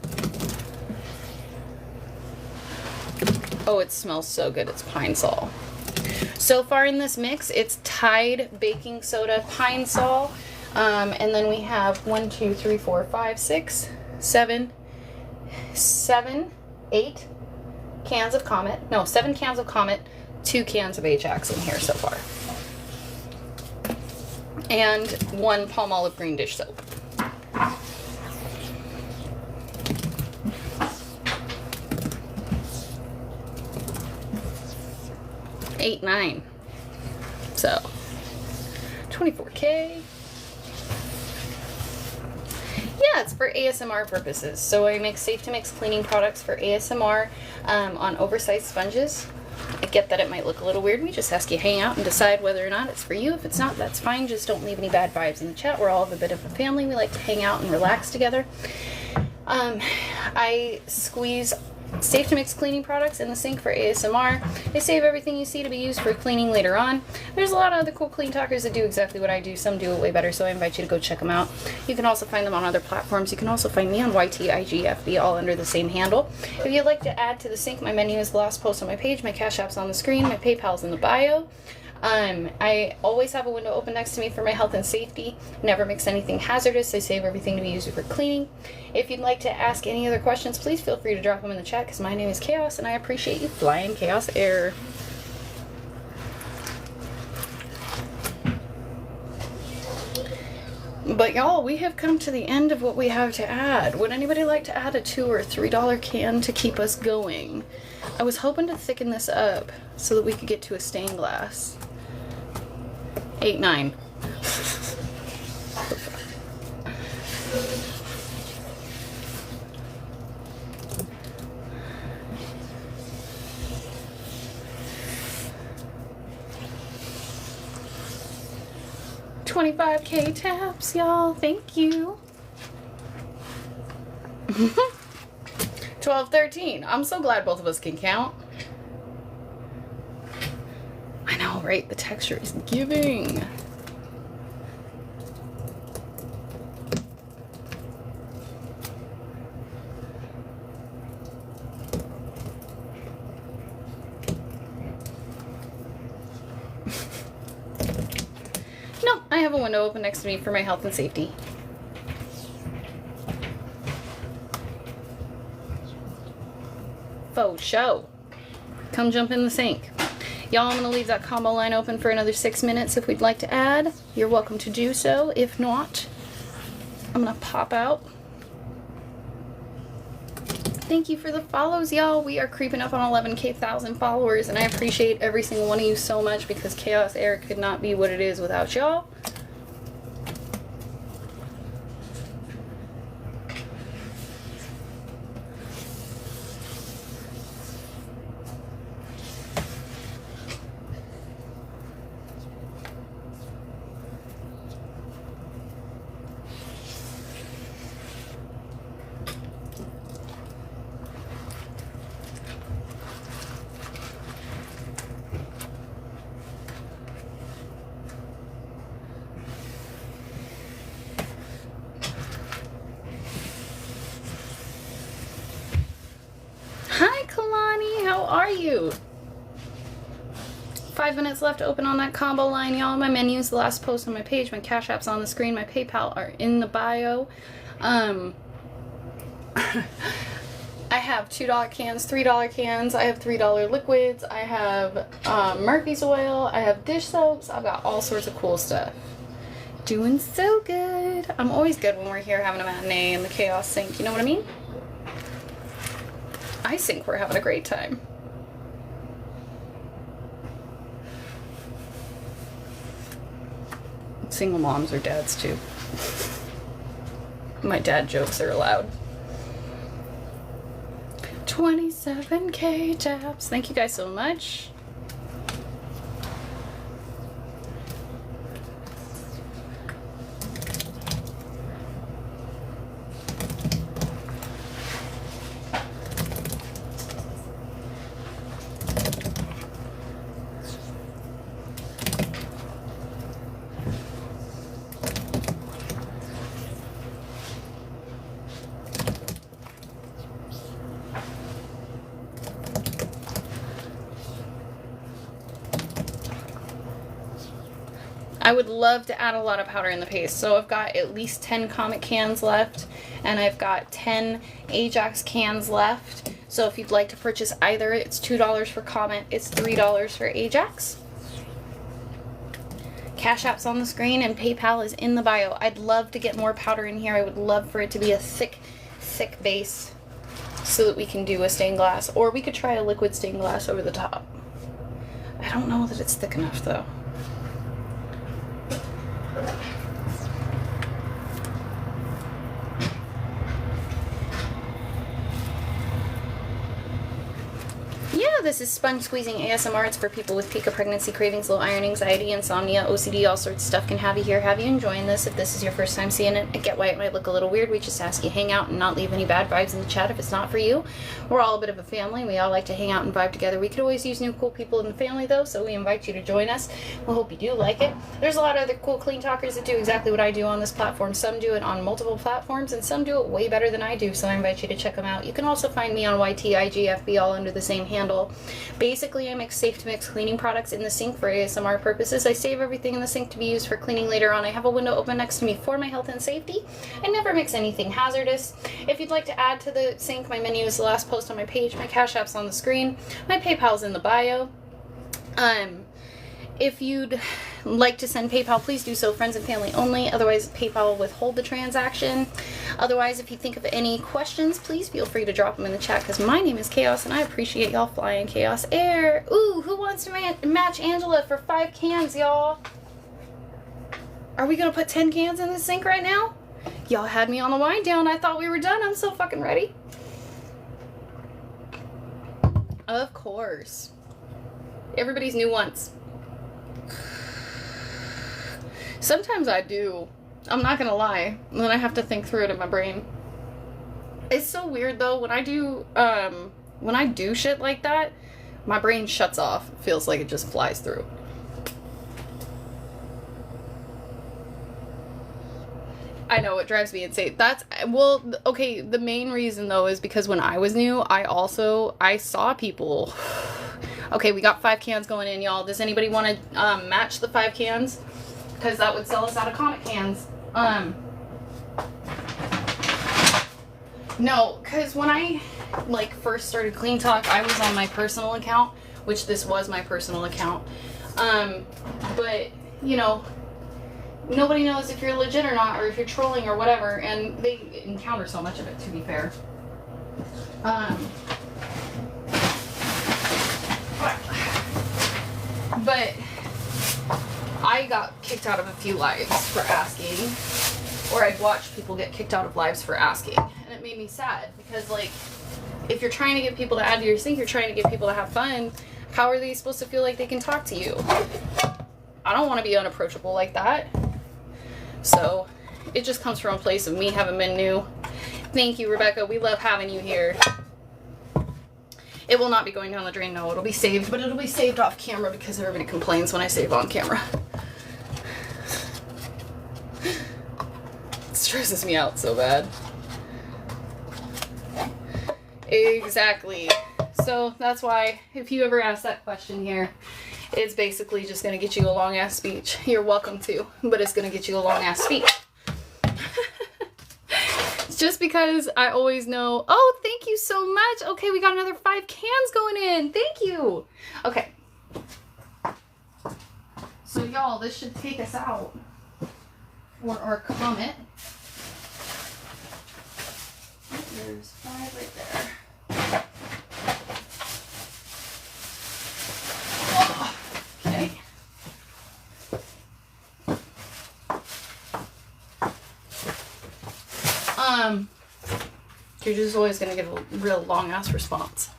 Oh, it smells so good. It's Pine Sol. So far in this mix, it's Tide baking soda, Pine Sol, and then we have 1, 2, 3, 4, 5, 6, 7, 8 cans of Comet. No, 7 cans of Comet, 2 cans of Ajax in here so far. And 1 Palmolive green dish soap. $8, $9. So 24K. Yeah, it's for ASMR purposes. So I make safe to mix cleaning products for ASMR on oversized sponges. I get that it might look a little weird. We just ask you to hang out and decide whether or not it's for you. If it's not, that's fine. Just don't leave any bad vibes in the chat. We're all a bit of a family. We like to hang out and relax together. I squeeze safe to mix cleaning products in the sink for ASMR. They save everything you see to be used for cleaning later on. There's a lot of other cool clean talkers that do exactly what I do. Some do it way better, so I invite you to go check them out. You can also find them on other platforms. You can also find me on YT, IG, FB, all under the same handle. If you'd like to add to the sink, my menu is the last post on my page. My Cash App's on the screen. My PayPal's in the bio. I always have a window open next to me for my health and safety. Never mix anything hazardous. I save everything to be used for cleaning. If you'd like to ask any other questions, please feel free to drop them in the chat, because my name is Chaos, and I appreciate you flying Chaos Air. But y'all, we have come to the end of what we have to add. Would anybody like to add a $2 or $3 can to keep us going? I was hoping to thicken this up so that we could get to a stained glass. 8, 9. $25K taps, y'all. Thank you. 12, 13. I'm so glad both of us can count. I know, right? The texture is giving. a window open next to me for my health and safety. Faux show. Come jump in the sink. Y'all, I'm going to leave that combo line open for another 6 minutes. If we'd like to add, you're welcome to do so. If not, I'm going to pop out. Thank you for the follows, y'all. We are creeping up on 11K thousand followers, and I appreciate every single one of you so much because Chaos Air could not be what it is without y'all. Hi, Kalani. How are you? 5 minutes left to open on that combo line, y'all. My menu is the last post on my page. My Cash App's on the screen. My PayPal are in the bio. I have $2 cans, $3 cans. I have $3 liquids. I have Murphy's oil. I have dish soaps. I've got all sorts of cool stuff. Doing so good. I'm always good when we're here having a matinee in the Chaos Sink. You know what I mean? I think we're having a great time. Single moms or dads too. My dad jokes are allowed. 27K jabs. Thank you guys so much. I would love to add a lot of powder in the paste. So I've got at least 10 Comet cans left, and I've got 10 Ajax cans left. So if you'd like to purchase either, it's $2 for Comet, it's $3 for Ajax. Cash App's on the screen and PayPal is in the bio. I'd love to get more powder in here. I would love for it to be a thick, thick base so that we can do a stained glass. Or we could try a liquid stained glass over the top. I don't know that it's thick enough though. Yeah, this is sponge squeezing ASMR. It's for people with peak of pregnancy cravings, low iron, anxiety, insomnia, OCD, all sorts of stuff can have you here. Have you enjoying this? If this is your first time seeing it, I get why it might look a little weird. We just ask you hang out and not leave any bad vibes in the chat if it's not for you. We're all a bit of a family. We all like to hang out and vibe together. We could always use new cool people in the family though, so we invite you to join us. We hope you do like it. There's a lot of other cool clean talkers that do exactly what I do on this platform. Some do it on multiple platforms and some do it way better than I do, so I invite you to check them out. You can also find me on YT, IG, FB, all under the same handle. Basically, I mix safe to mix cleaning products in the sink for ASMR purposes. I save everything in the sink to be used for cleaning later on. I have a window open next to me for my health and safety. I never mix anything hazardous. If you'd like to add to the sink, my menu is the last post on my page. My Cash App's on the screen. My PayPal's in the bio. If you'd like to send PayPal, please do so, friends and family only. Otherwise, PayPal will withhold the transaction. Otherwise, if you think of any questions, please feel free to drop them in the chat because my name is Chaos and I appreciate y'all flying Chaos Air. Ooh, who wants to match Angela for 5 cans, y'all? Are we going to put 10 cans in the sink right now? Y'all had me on the wind down. I thought we were done. I'm so fucking ready. Of course. Everybody's new once. Sometimes I do. I'm not gonna lie. And then I have to think through it in my brain. It's so weird though. When I do shit like that, my brain shuts off. It feels like it just flies through. I know, it drives me insane. Well, okay, the main reason though is because when I was new, I saw people. Okay, we got 5 cans going in, y'all. Does anybody want to match the 5 cans? because that would sell us out of comic cans. No, because when I like first started Clean Talk, I was on my personal account, which this was my personal account. But you know, nobody knows if you're legit or not, or if you're trolling or whatever, and they encounter so much of it, to be fair. But I got kicked out of a few lives for asking, or I'd watched people get kicked out of lives for asking, and it made me sad, because like, if you're trying to get people to add to your sync, you're trying to get people to have fun, how are they supposed to feel like they can talk to you? I don't want to be unapproachable like that. So it just comes from a place of me having been new. Thank you, Rebecca. We love having you here. It will not be going down the drain. No, it'll be saved, but it'll be saved off camera because everybody complains when I save on camera. It stresses me out so bad. Exactly. So that's why if you ever ask that question here, it's basically just going to get you a long ass speech. You're welcome to, but it's going to get you a long ass speech. It's just because I always know, oh, thank you so much. Okay, we got another 5 cans going in. Thank you. Okay. So y'all, this should take us out for our comment. There's 5 right there. Okay. You're just always gonna get a real long ass response.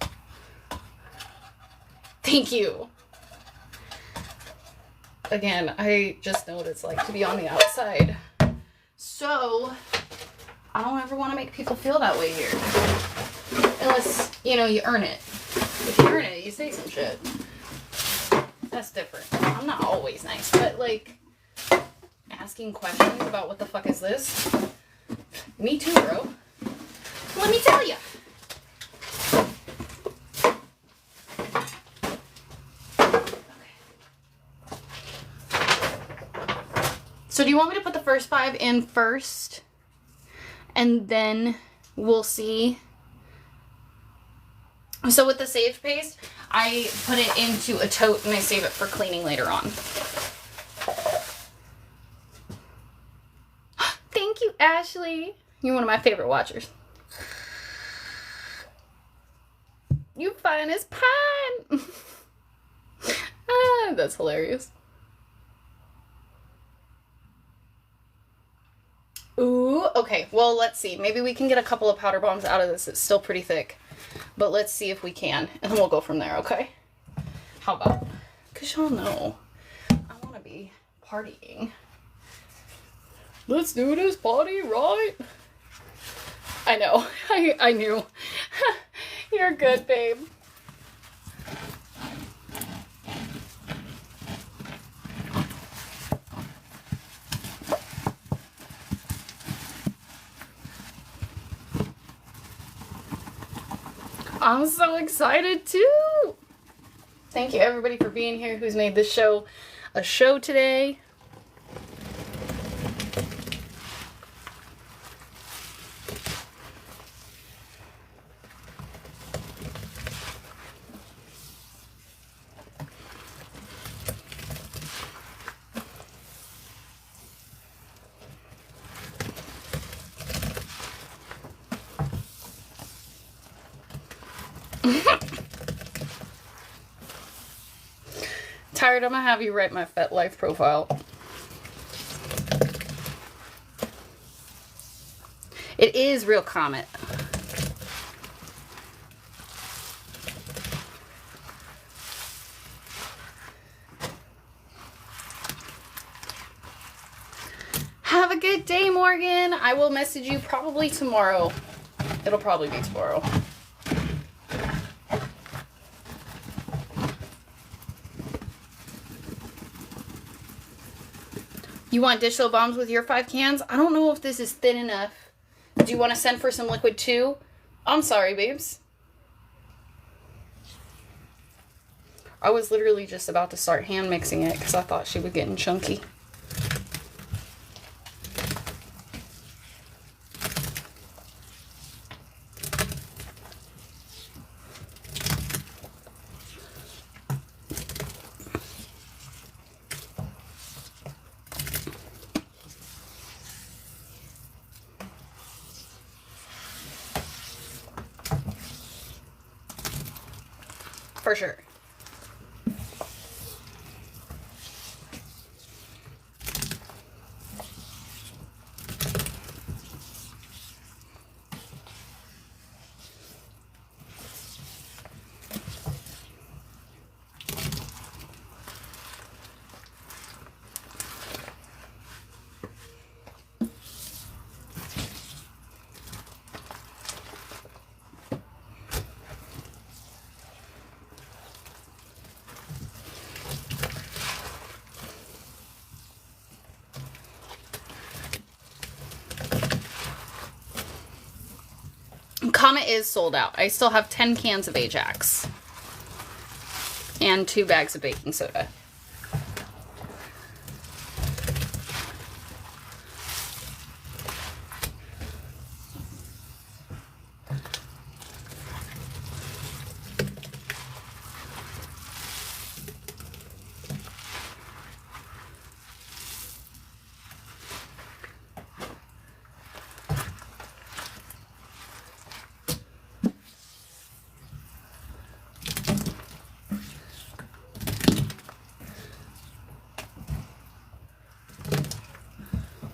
Thank you. Again, I just know what it's like to be on the outside. So, I don't ever want to make people feel that way here. Unless, you know, you earn it. If you earn it, you say some shit. That's different. I'm not always nice, but like, asking questions about what the fuck is this? Me too, bro. Let me tell you. So do you want me to put the first 5 in first? And then we'll see. So with the saved paste, I put it into a tote and I save it for cleaning later on. Thank you, Ashley. You're one of my favorite watchers. You fine as pine. Ah, that's hilarious. Ooh, okay. Well, let's see. Maybe we can get a couple of powder bombs out of this. It's still pretty thick. But let's see if we can. And then we'll go from there, okay? How about? Because y'all know I want to be partying. Let's do this party, right? I know. I knew. You're good, babe. I'm so excited too. Thank you everybody for being here who's made this show a show today. Tired, I'm gonna have you write my FetLife profile. It is Real Comet. Have a good day, Morgan. I will message you probably tomorrow. It'll probably be tomorrow. You want dish soap bombs with your 5 cans? I don't know if this is thin enough. Do you want to send for some liquid too? I'm sorry, babes. I was literally just about to start hand mixing it because I thought she was getting chunky. for sure. Comet is sold out. I still have 10 cans of Ajax and 2 bags of baking soda.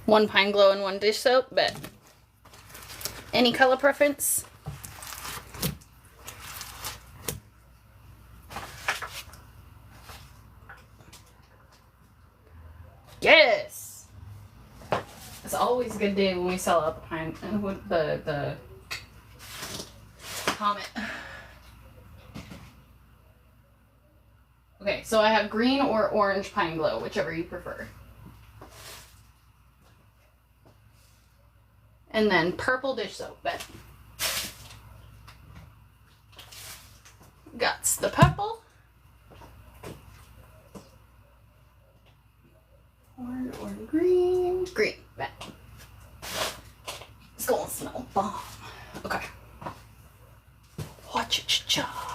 One Pine Glow and 1 dish soap, but any color preference? Yes! It's always a good day when we sell out the pine with the Comet. Okay, so I have green or orange Pine Glow, whichever you prefer. And then purple dish soap. Got the purple. Orange or green. Green. It's gonna smell bomb. Okay. Watch it, cha.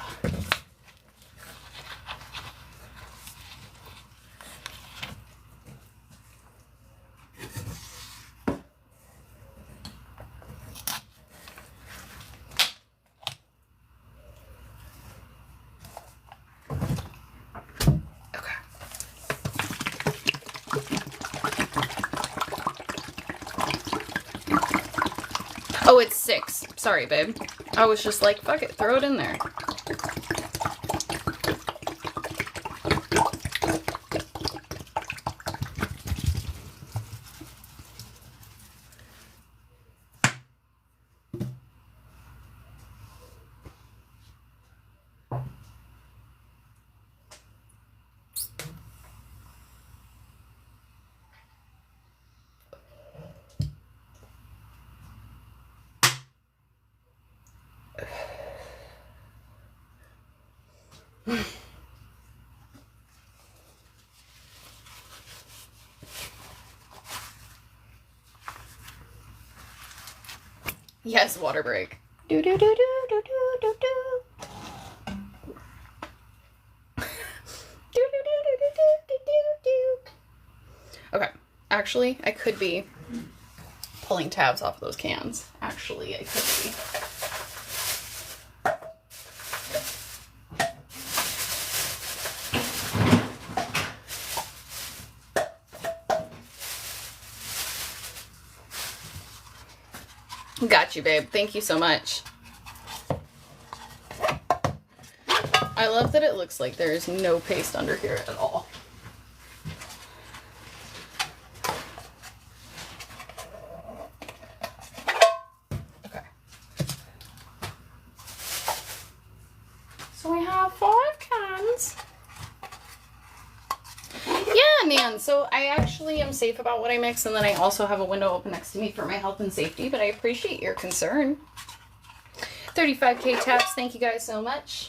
Oh, it's 6. Sorry, babe. I was just like, fuck it, throw it in there. Yes, water break. Do do do do do do do do. Do do do do do do do do. Okay, actually, I could be pulling tabs off of those cans. Actually, I could be. Got you, babe. Thank you so much. I love that it looks like there is no paste under here at all. Okay. So we have 5 cans. Yeah, man. So I actually am safe about what I mix, and then I also have a window open next to me for my health and safety, but I appreciate your concern. 35K taps. Thank you guys so much.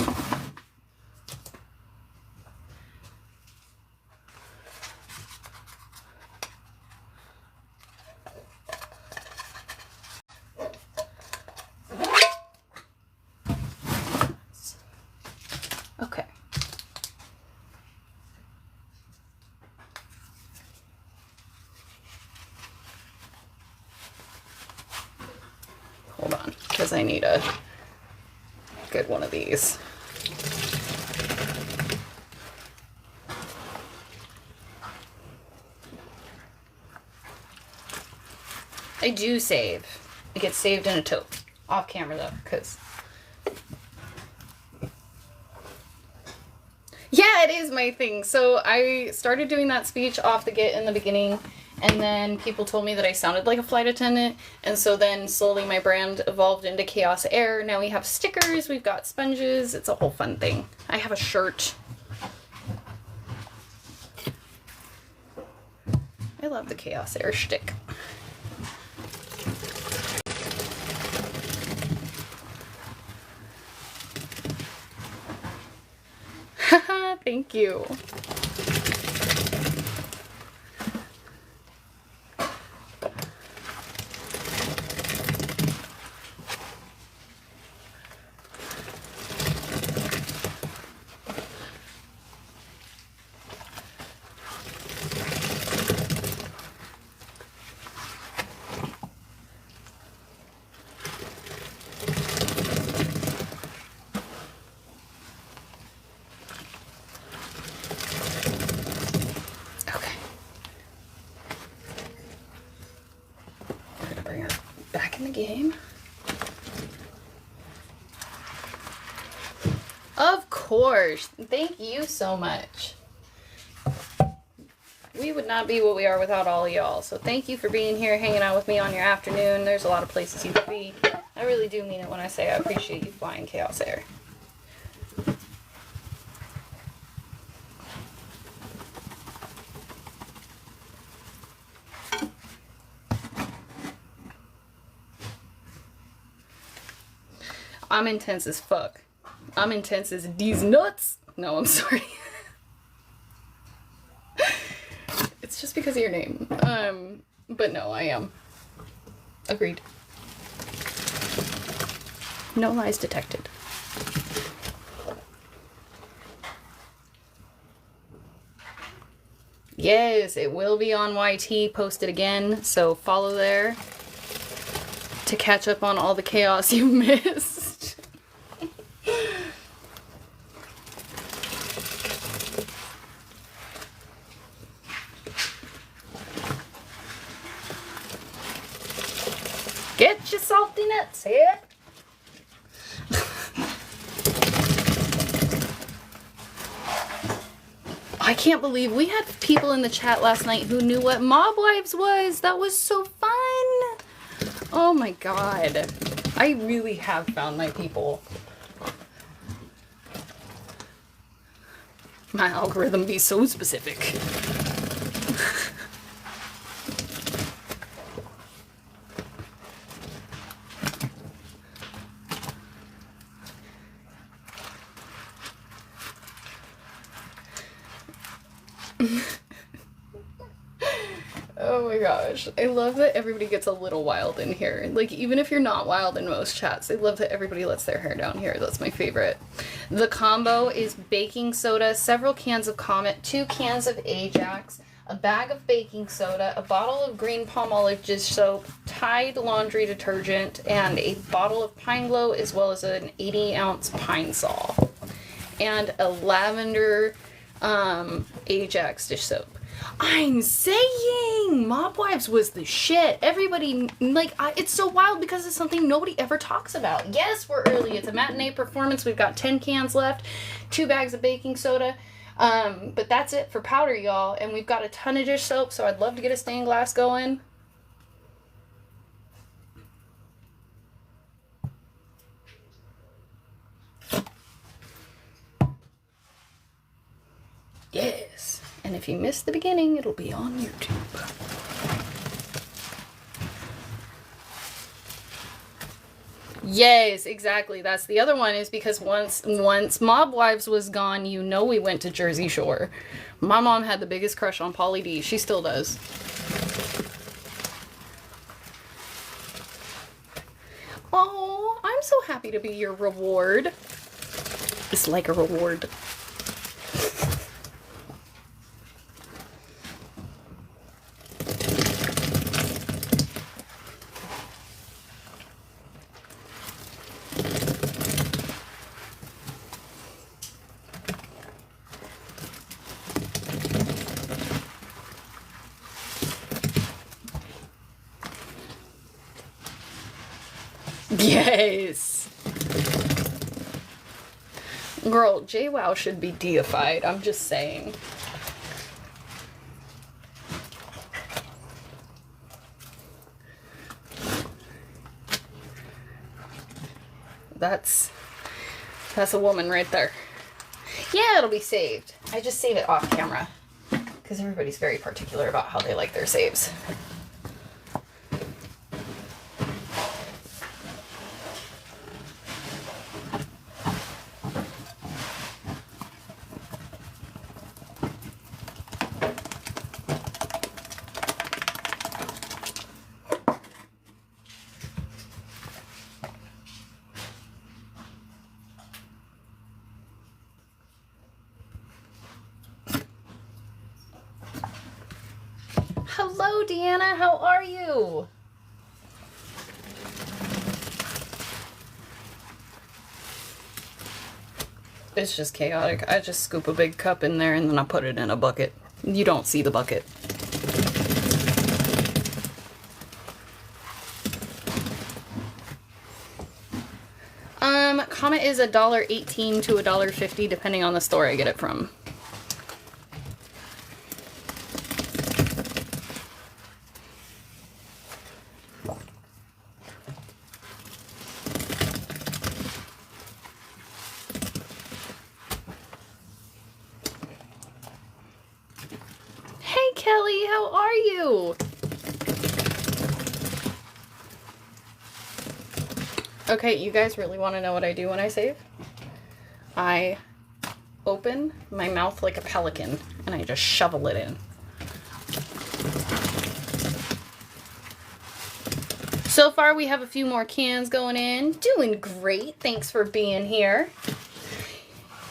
Okay. Hold on, because I need a good one of these. I do save. It gets saved in a tote. Off camera though, because... Yeah, it is my thing. So I started doing that speech off the get in the beginning, and then people told me that I sounded like a flight attendant, and so then slowly my brand evolved into Chaos Air. Now we have stickers, we've got sponges, it's a whole fun thing. I have a shirt. I love the Chaos Air shtick. Haha, thank you. Back in the game. Of course. Thank you so much. We would not be what we are without all of y'all. So thank you for being here, hanging out with me on your afternoon. There's a lot of places you could be. I really do mean it when I say I appreciate you flying Chaos Air. I'm intense as fuck. I'm intense as these nuts. No, I'm sorry. It's just because of your name. But no, I am. Agreed. No lies detected. Yes, it will be on YT, posted again, so follow there to catch up on all the chaos you missed. Get your salty nuts here. I can't believe we had people in the chat last night who knew what Mob Wives was. That was so fun. Oh my god. I really have found my people. My algorithm be so specific. Oh my gosh. I love that everybody gets a little wild in here. Like, even if you're not wild in most chats, I love that everybody lets their hair down here. That's my favorite. The combo is baking soda, several cans of Comet, 2 cans of Ajax, a bag of baking soda, a bottle of green palm olive dish soap, Tide laundry detergent, and a bottle of Pine Glow, as well as an 80-ounce Pine Sol. And a lavender Ajax dish soap. I'm saying Mob Wives was the shit. Everybody, like, it's so wild because it's something nobody ever talks about. Yes, we're early. It's a matinee performance. We've got 10 cans left, 2 bags of baking soda. But that's it for powder, y'all. And we've got a ton of dish soap, so I'd love to get a stained glass going. Yes. And if you missed the beginning, it'll be on YouTube. Yes, exactly. That's the other one, is because once Mob Wives was gone, you know we went to Jersey Shore. My mom had the biggest crush on Pauly D. She still does. Oh, I'm so happy to be your reward. It's like a reward. Yes. Girl, JWoww should be deified. I'm just saying. That's a woman right there. Yeah, it'll be saved. I just save it off camera because everybody's very particular about how they like their saves. Hello, Deanna. How are you? It's just chaotic. I just scoop a big cup in there and then I put it in a bucket. You don't see the bucket. Comet is $1.18 to $1.50 depending on the store I get it from. Hey Kelly, how are you? Okay, you guys really want to know what I do when I save? I open my mouth like a pelican and I just shovel it in. So far we have a few more cans going in. Doing great. Thanks for being here.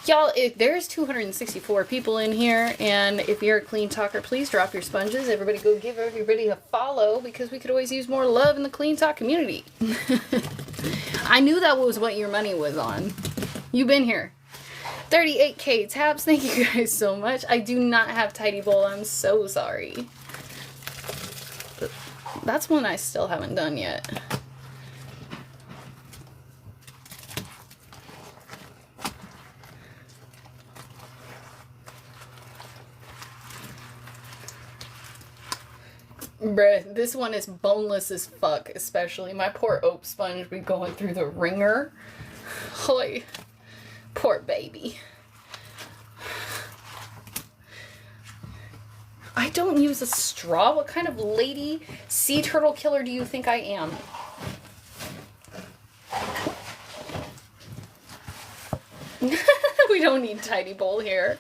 Y'all, there's 264 people in here, and if you're a clean talker, please drop your sponges. Everybody go give everybody a follow, because we could always use more love in the clean talk community. I knew that was what your money was on. You've been here. 38K taps, thank you guys so much. I do not have Tidy Bowl, I'm so sorry. That's one I still haven't done yet. Bruh, this one is boneless as fuck, especially. My poor oat sponge be going through the ringer. Holy, poor baby. I don't use a straw. What kind of lady sea turtle killer do you think I am? We don't need Tidy Bowl here.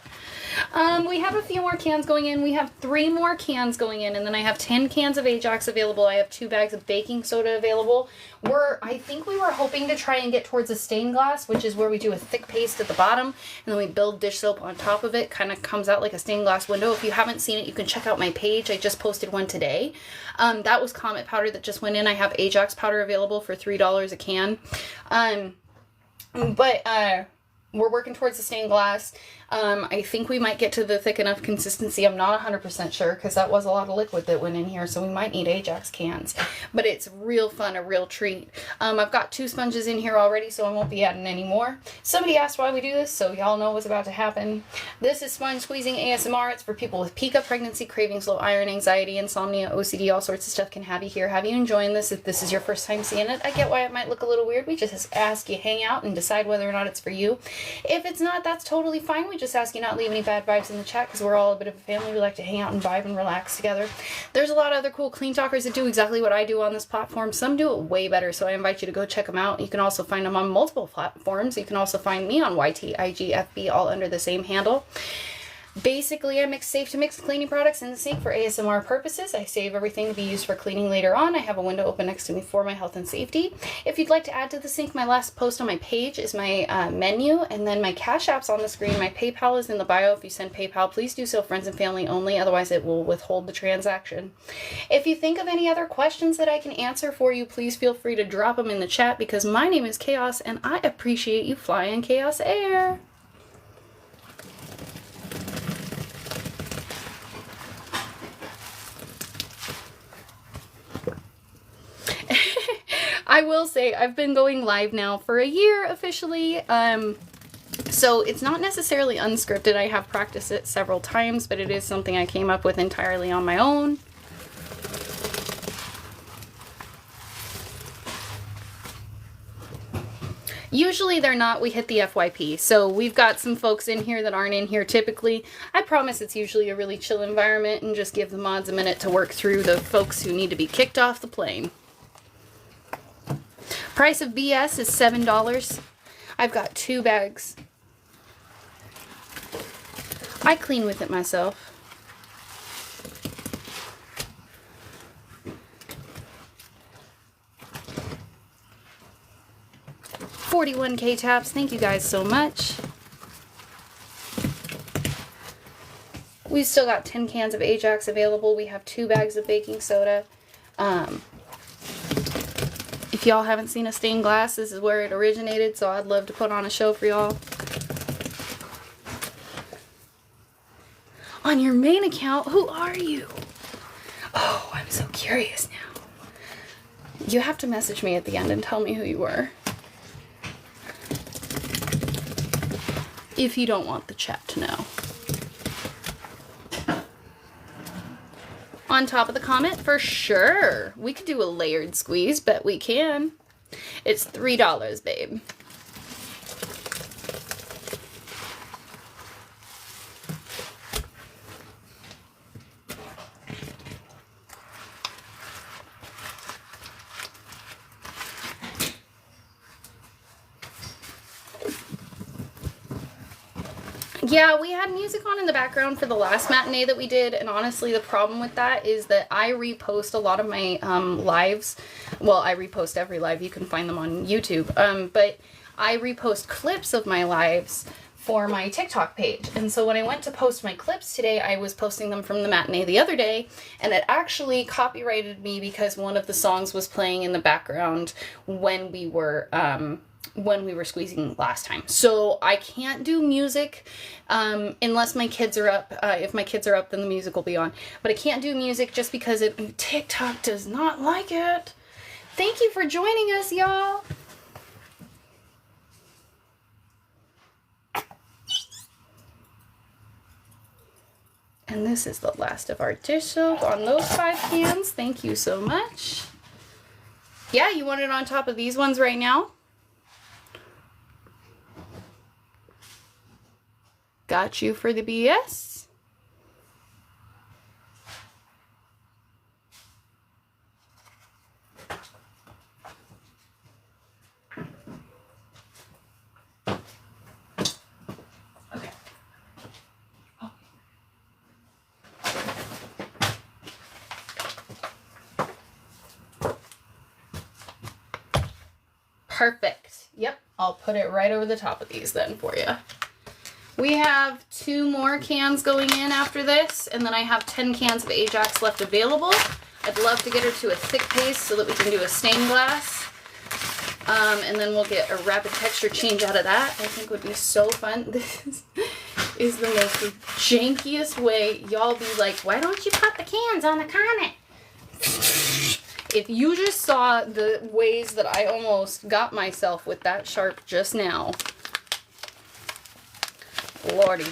We have a few more cans going in. We have 3 more cans going in, and then I have 10 cans of Ajax available. I have 2 bags of baking soda available. I think we were hoping to try and get towards a stained glass, which is where we do a thick paste at the bottom, and then we build dish soap on top of it. Kind of comes out like a stained glass window. If you haven't seen it, you can check out my page. I just posted one today. That was Comet powder that just went in. I have Ajax powder available for $3 a can. We're working towards the stained glass. I think we might get to the thick enough consistency. I'm not 100% sure because that was a lot of liquid that went in here, so we might need Ajax cans. But it's real fun, a real treat. I've got 2 sponges in here already, so I won't be adding any more. Somebody asked why we do this, so y'all know what's about to happen. This is sponge squeezing ASMR. It's for people with PICA, pregnancy, cravings, low iron, anxiety, insomnia, OCD, all sorts of stuff can have you here. Have you enjoying this? If this is your first time seeing it, I get why it might look a little weird. We just ask you hang out and decide whether or not it's for you. If it's not, that's totally fine. We just ask you not leave any bad vibes in the chat because we're all a bit of a family. We like to hang out and vibe and relax together. There's a lot of other cool clean talkers that do exactly what I do on this platform. Some do it way better, so I invite you to go check them out. You can also find them on multiple platforms. You can also find me on YT, IG, FB, all under the same handle. Basically, I mix safe to mix cleaning products in the sink for ASMR purposes. I save everything to be used for cleaning later on. I have a window open next to me for my health and safety. If you'd like to add to the sink, my last post on my page is my menu, and then my Cash App's on the screen. My PayPal is in the bio. If you send PayPal, please do so friends and family only, otherwise it will withhold the transaction. If you think of any other questions that I can answer for you, please feel free to drop them in the chat because my name is Chaos and I appreciate you flying Chaos Air. I will say I've been going live now for a year officially. So it's not necessarily unscripted. I have practiced it several times, but it is something I came up with entirely on my own. Usually they're not. We hit the FYP. So we've got some folks in here that aren't in here typically. I promise it's usually a really chill environment and just give the mods a minute to work through the folks who need to be kicked off the plane. Price of BS is $7. I've got 2 bags. I clean with it myself. $41K taps. Thank you guys so much. We've still got 10 cans of Ajax available. We have 2 bags of baking soda. If y'all haven't seen a stained glass, this is where it originated, so I'd love to put on a show for y'all. On your main account, who are you? Oh, I'm so curious now. You have to message me at the end and tell me who you were. If you don't want the chat to know. On top of the comment, for sure. We could do a layered squeeze, but we can. It's $3, babe. Yeah, we had music on in the background for the last matinee that we did, and honestly, the problem with that is that I repost a lot of my lives. Well, I repost every live. You can find them on YouTube. But I repost clips of my lives for my TikTok page. And so when I went to post my clips today, I was posting them from the matinee the other day, and it actually copyrighted me because one of the songs was playing in the background when we were squeezing last time. So I can't do music unless my kids are up. If my kids are up, then the music will be on. But I can't do music just because TikTok does not like it. Thank you for joining us, y'all. And this is the last of our dish soap on those 5 cans. Thank you so much. Yeah, you want it on top of these ones right now? Got you for the BS. Okay. Oh. Perfect. Yep, I'll put it right over the top of these then for you. We have 2 more cans going in after this, and then I have 10 cans of Ajax left available. I'd love to get her to a thick paste so that we can do a stained glass. And then we'll get a rapid texture change out of that. I think would be so fun. This is the most jankiest way. Y'all be like, why don't you put the cans on the comment? If you just saw the ways that I almost got myself with that sharp just now. Lordy.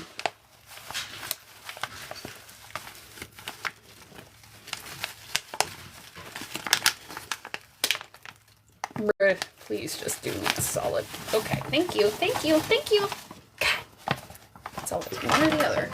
Please just do me a solid. Okay, thank you, thank you, thank you. God, it's always one or the other.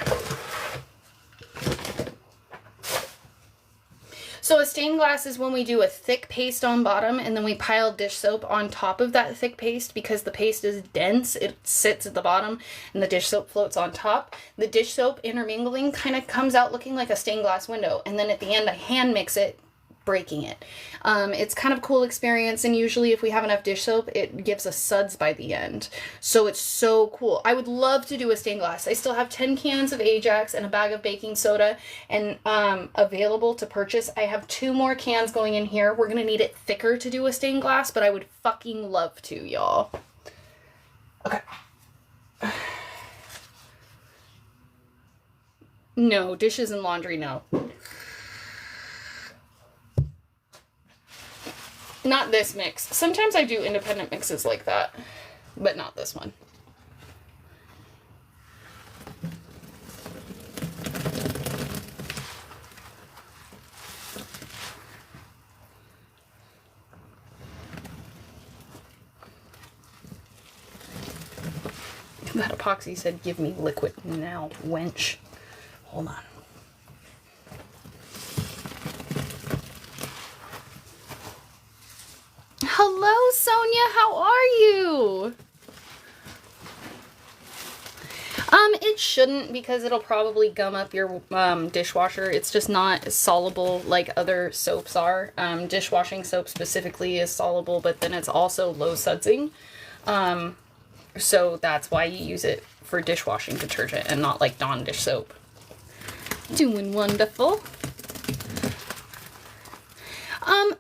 So a stained glass is when we do a thick paste on bottom and then we pile dish soap on top of that thick paste because the paste is dense. It sits at the bottom and the dish soap floats on top. The dish soap intermingling kind of comes out looking like a stained glass window, and then at the end I hand mix it, breaking it. It's kind of a cool experience, and usually if we have enough dish soap, it gives us suds by the end. So it's so cool. I would love to do a stained glass. I still have 10 cans of Ajax and a bag of baking soda and available to purchase. I have 2 more cans going in here. We're gonna need it thicker to do a stained glass, but I would fucking love to, y'all. Okay. No, dishes and laundry, no. Not this mix. Sometimes I do independent mixes like that, but not this one. That epoxy said, "Give me liquid now, wench." Hold on. Hello, Sonia. How are you? It shouldn't, because it'll probably gum up your dishwasher. It's just not soluble like other soaps are. Dishwashing soap specifically is soluble, but then it's also low sudsing. So that's why you use it for dishwashing detergent and not like Dawn dish soap. Doing wonderful.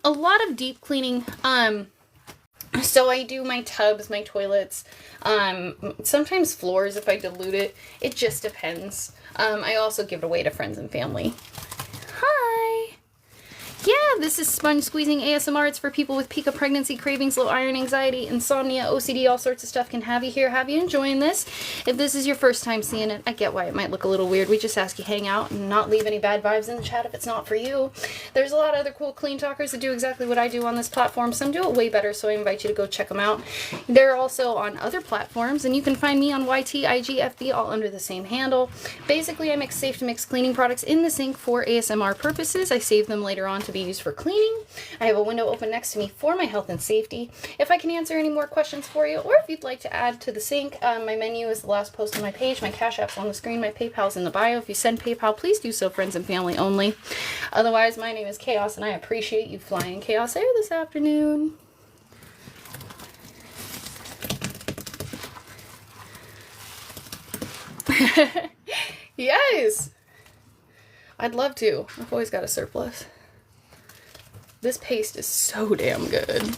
A lot of deep cleaning. So I do my tubs, my toilets, sometimes floors if I dilute it. It just depends. I also give it away to friends and family. Hi! Yeah, this is sponge squeezing ASMR. It's for people with peak of pregnancy, cravings, low iron, anxiety, insomnia, OCD, all sorts of stuff can have you here. Have you enjoying this? If this is your first time seeing it, I get why it might look a little weird. We just ask you hang out and not leave any bad vibes in the chat if it's not for you. There's a lot of other cool clean talkers that do exactly what I do on this platform. Some do it way better, so I invite you to go check them out. They're also on other platforms, and you can find me on YT, IG, FB, all under the same handle. Basically, I mix safe to mix cleaning products in the sink for ASMR purposes. I save them later on to be used for cleaning. I have a window open next to me for my health and safety. If I can answer any more questions for you, or if you'd like to add to the sink, my menu is the last post on my page. My Cash App's on the screen. My PayPal's in the bio. If you send PayPal, please do so friends and family only. Otherwise, my name is Chaos, and I appreciate you flying Chaos Air this afternoon. Yes! I'd love to. I've always got a surplus. This paste is so damn good.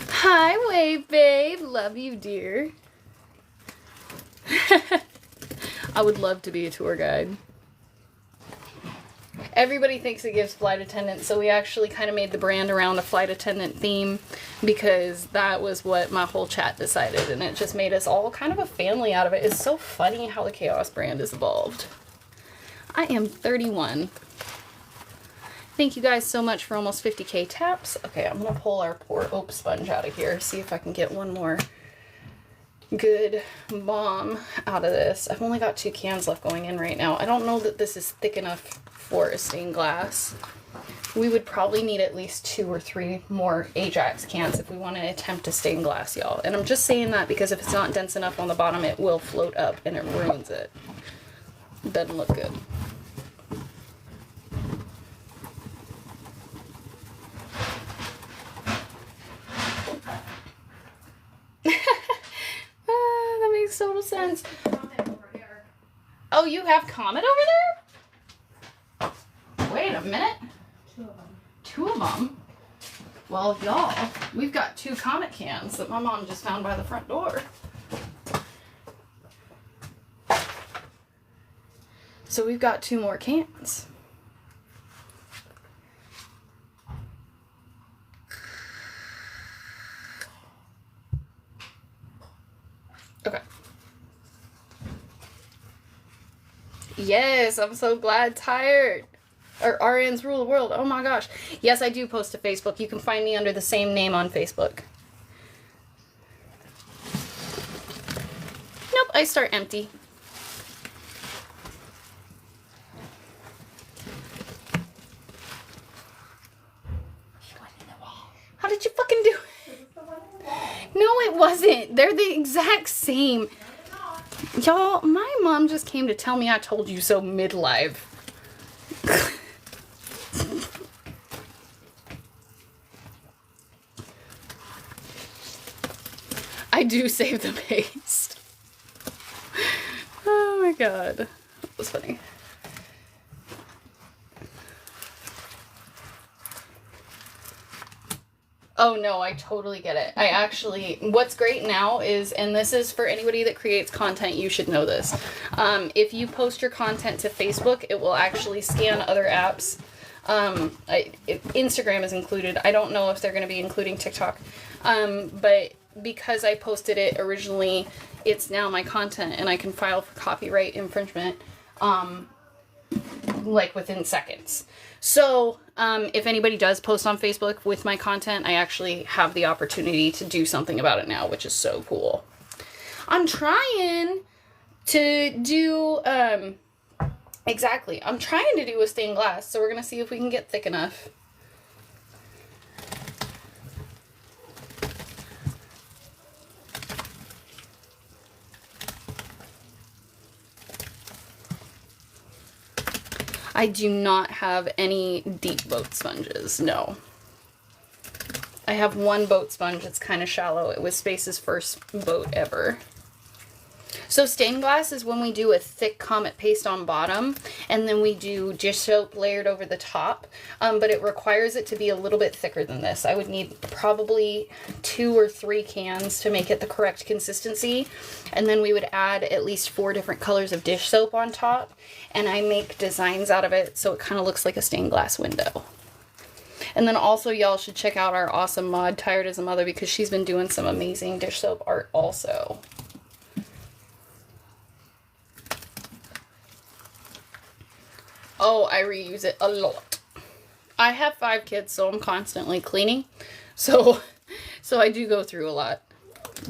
Hi, Wave Babe. Love you, dear. I would love to be a tour guide. Everybody thinks it gives flight attendant, so we actually kind of made the brand around a flight attendant theme because that was what my whole chat decided, and it just made us all kind of a family out of it. It's so funny how the Chaos brand has evolved. I am 31. Thank you guys so much for almost 50k taps. Okay, I'm gonna pull our poor Ope sponge out of here, see if I can get one more good bomb out of this. I've only got 2 cans left going in right now. I don't know that this is thick enough for a stained glass. We would probably need at least 2 or 3 more Ajax cans if we want to attempt a stained glass, y'all. And I'm just saying that because if it's not dense enough on the bottom, it will float up and it ruins it. It doesn't look good. That makes total sense. Oh, you have Comet over there? Wait a minute. 2 of them. 2 of them? Well, y'all, we've got 2 Comet cans that my mom just found by the front door. So we've got 2 more cans. Okay. Yes, I'm so glad. Tired. Or RN's Rule the World. Oh my gosh. Yes, I do post to Facebook. You can find me under the same name on Facebook. Nope, I start empty. How did you fucking do it? No, it wasn't. They're the exact same. Y'all, my mom just came to tell me I told you so midlife. I do save the paste. Oh my god. That was funny. Oh no, I totally get it. I actually, what's great now is, and this is for anybody that creates content, you should know this. If you post your content to Facebook, it will actually scan other apps. Instagram is included. I don't know if they're going to be including TikTok. But because I posted it originally, it's now my content and I can file for copyright infringement, like within seconds. So, if anybody does post on Facebook with my content, I actually have the opportunity to do something about it now, which is so cool. I'm trying to do, exactly, I'm trying to do a stained glass, so we're going to see if we can get thick enough. I do not have any deep boat sponges, no. I have one boat sponge that's kind of shallow. It was Space's first boat ever. So stained glass is when we do a thick Comet paste on bottom, and then we do dish soap layered over the top, but it requires it to be a little bit thicker than this. I would need probably 2 or 3 cans to make it the correct consistency, and then we would add at least 4 different colors of dish soap on top, and I make designs out of it so it kind of looks like a stained glass window. And then also y'all should check out our awesome mod, Tired as a Mother, because she's been doing some amazing dish soap art also. Oh, I reuse it a lot. I have 5 kids, so I'm constantly cleaning. So I do go through a lot.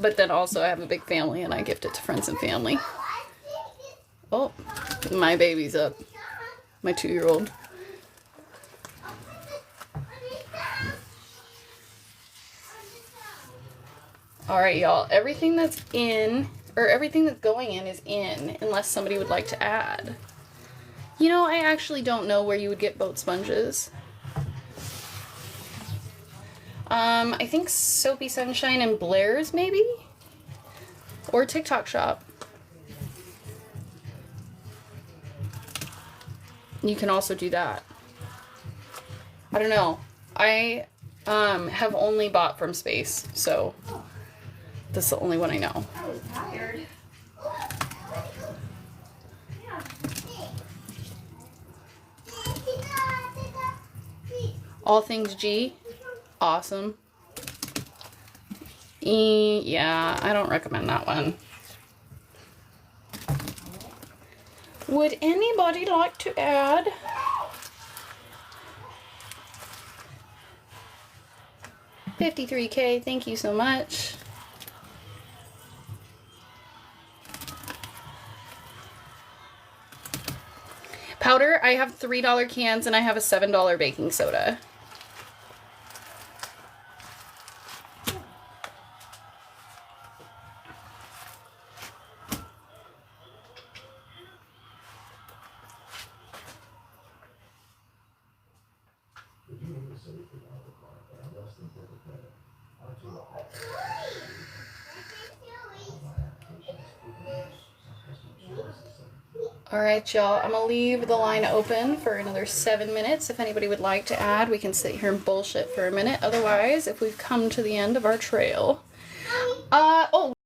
But then also I have a big family and I gift it to friends and family. Oh, my baby's up. My 2-year-old. Alright, y'all. Everything that's in, or everything that's going in is in, unless somebody would like to add. You know, I actually don't know where you would get boat sponges. I think Soapy Sunshine and Blair's, maybe? Or TikTok Shop. You can also do that. I don't know. I have only bought from Space, so this is the only one I know. I was tired. All Things G. Awesome. Yeah, I don't recommend that one. Would anybody like to add? $53K, thank you so much. Powder, I have $3 cans and I have a $7 baking soda. Alright, y'all, I'm gonna leave the line open for another 7 minutes. If anybody would like to add, we can sit here and bullshit for a minute. Otherwise, if we've come to the end of our trail. Oh,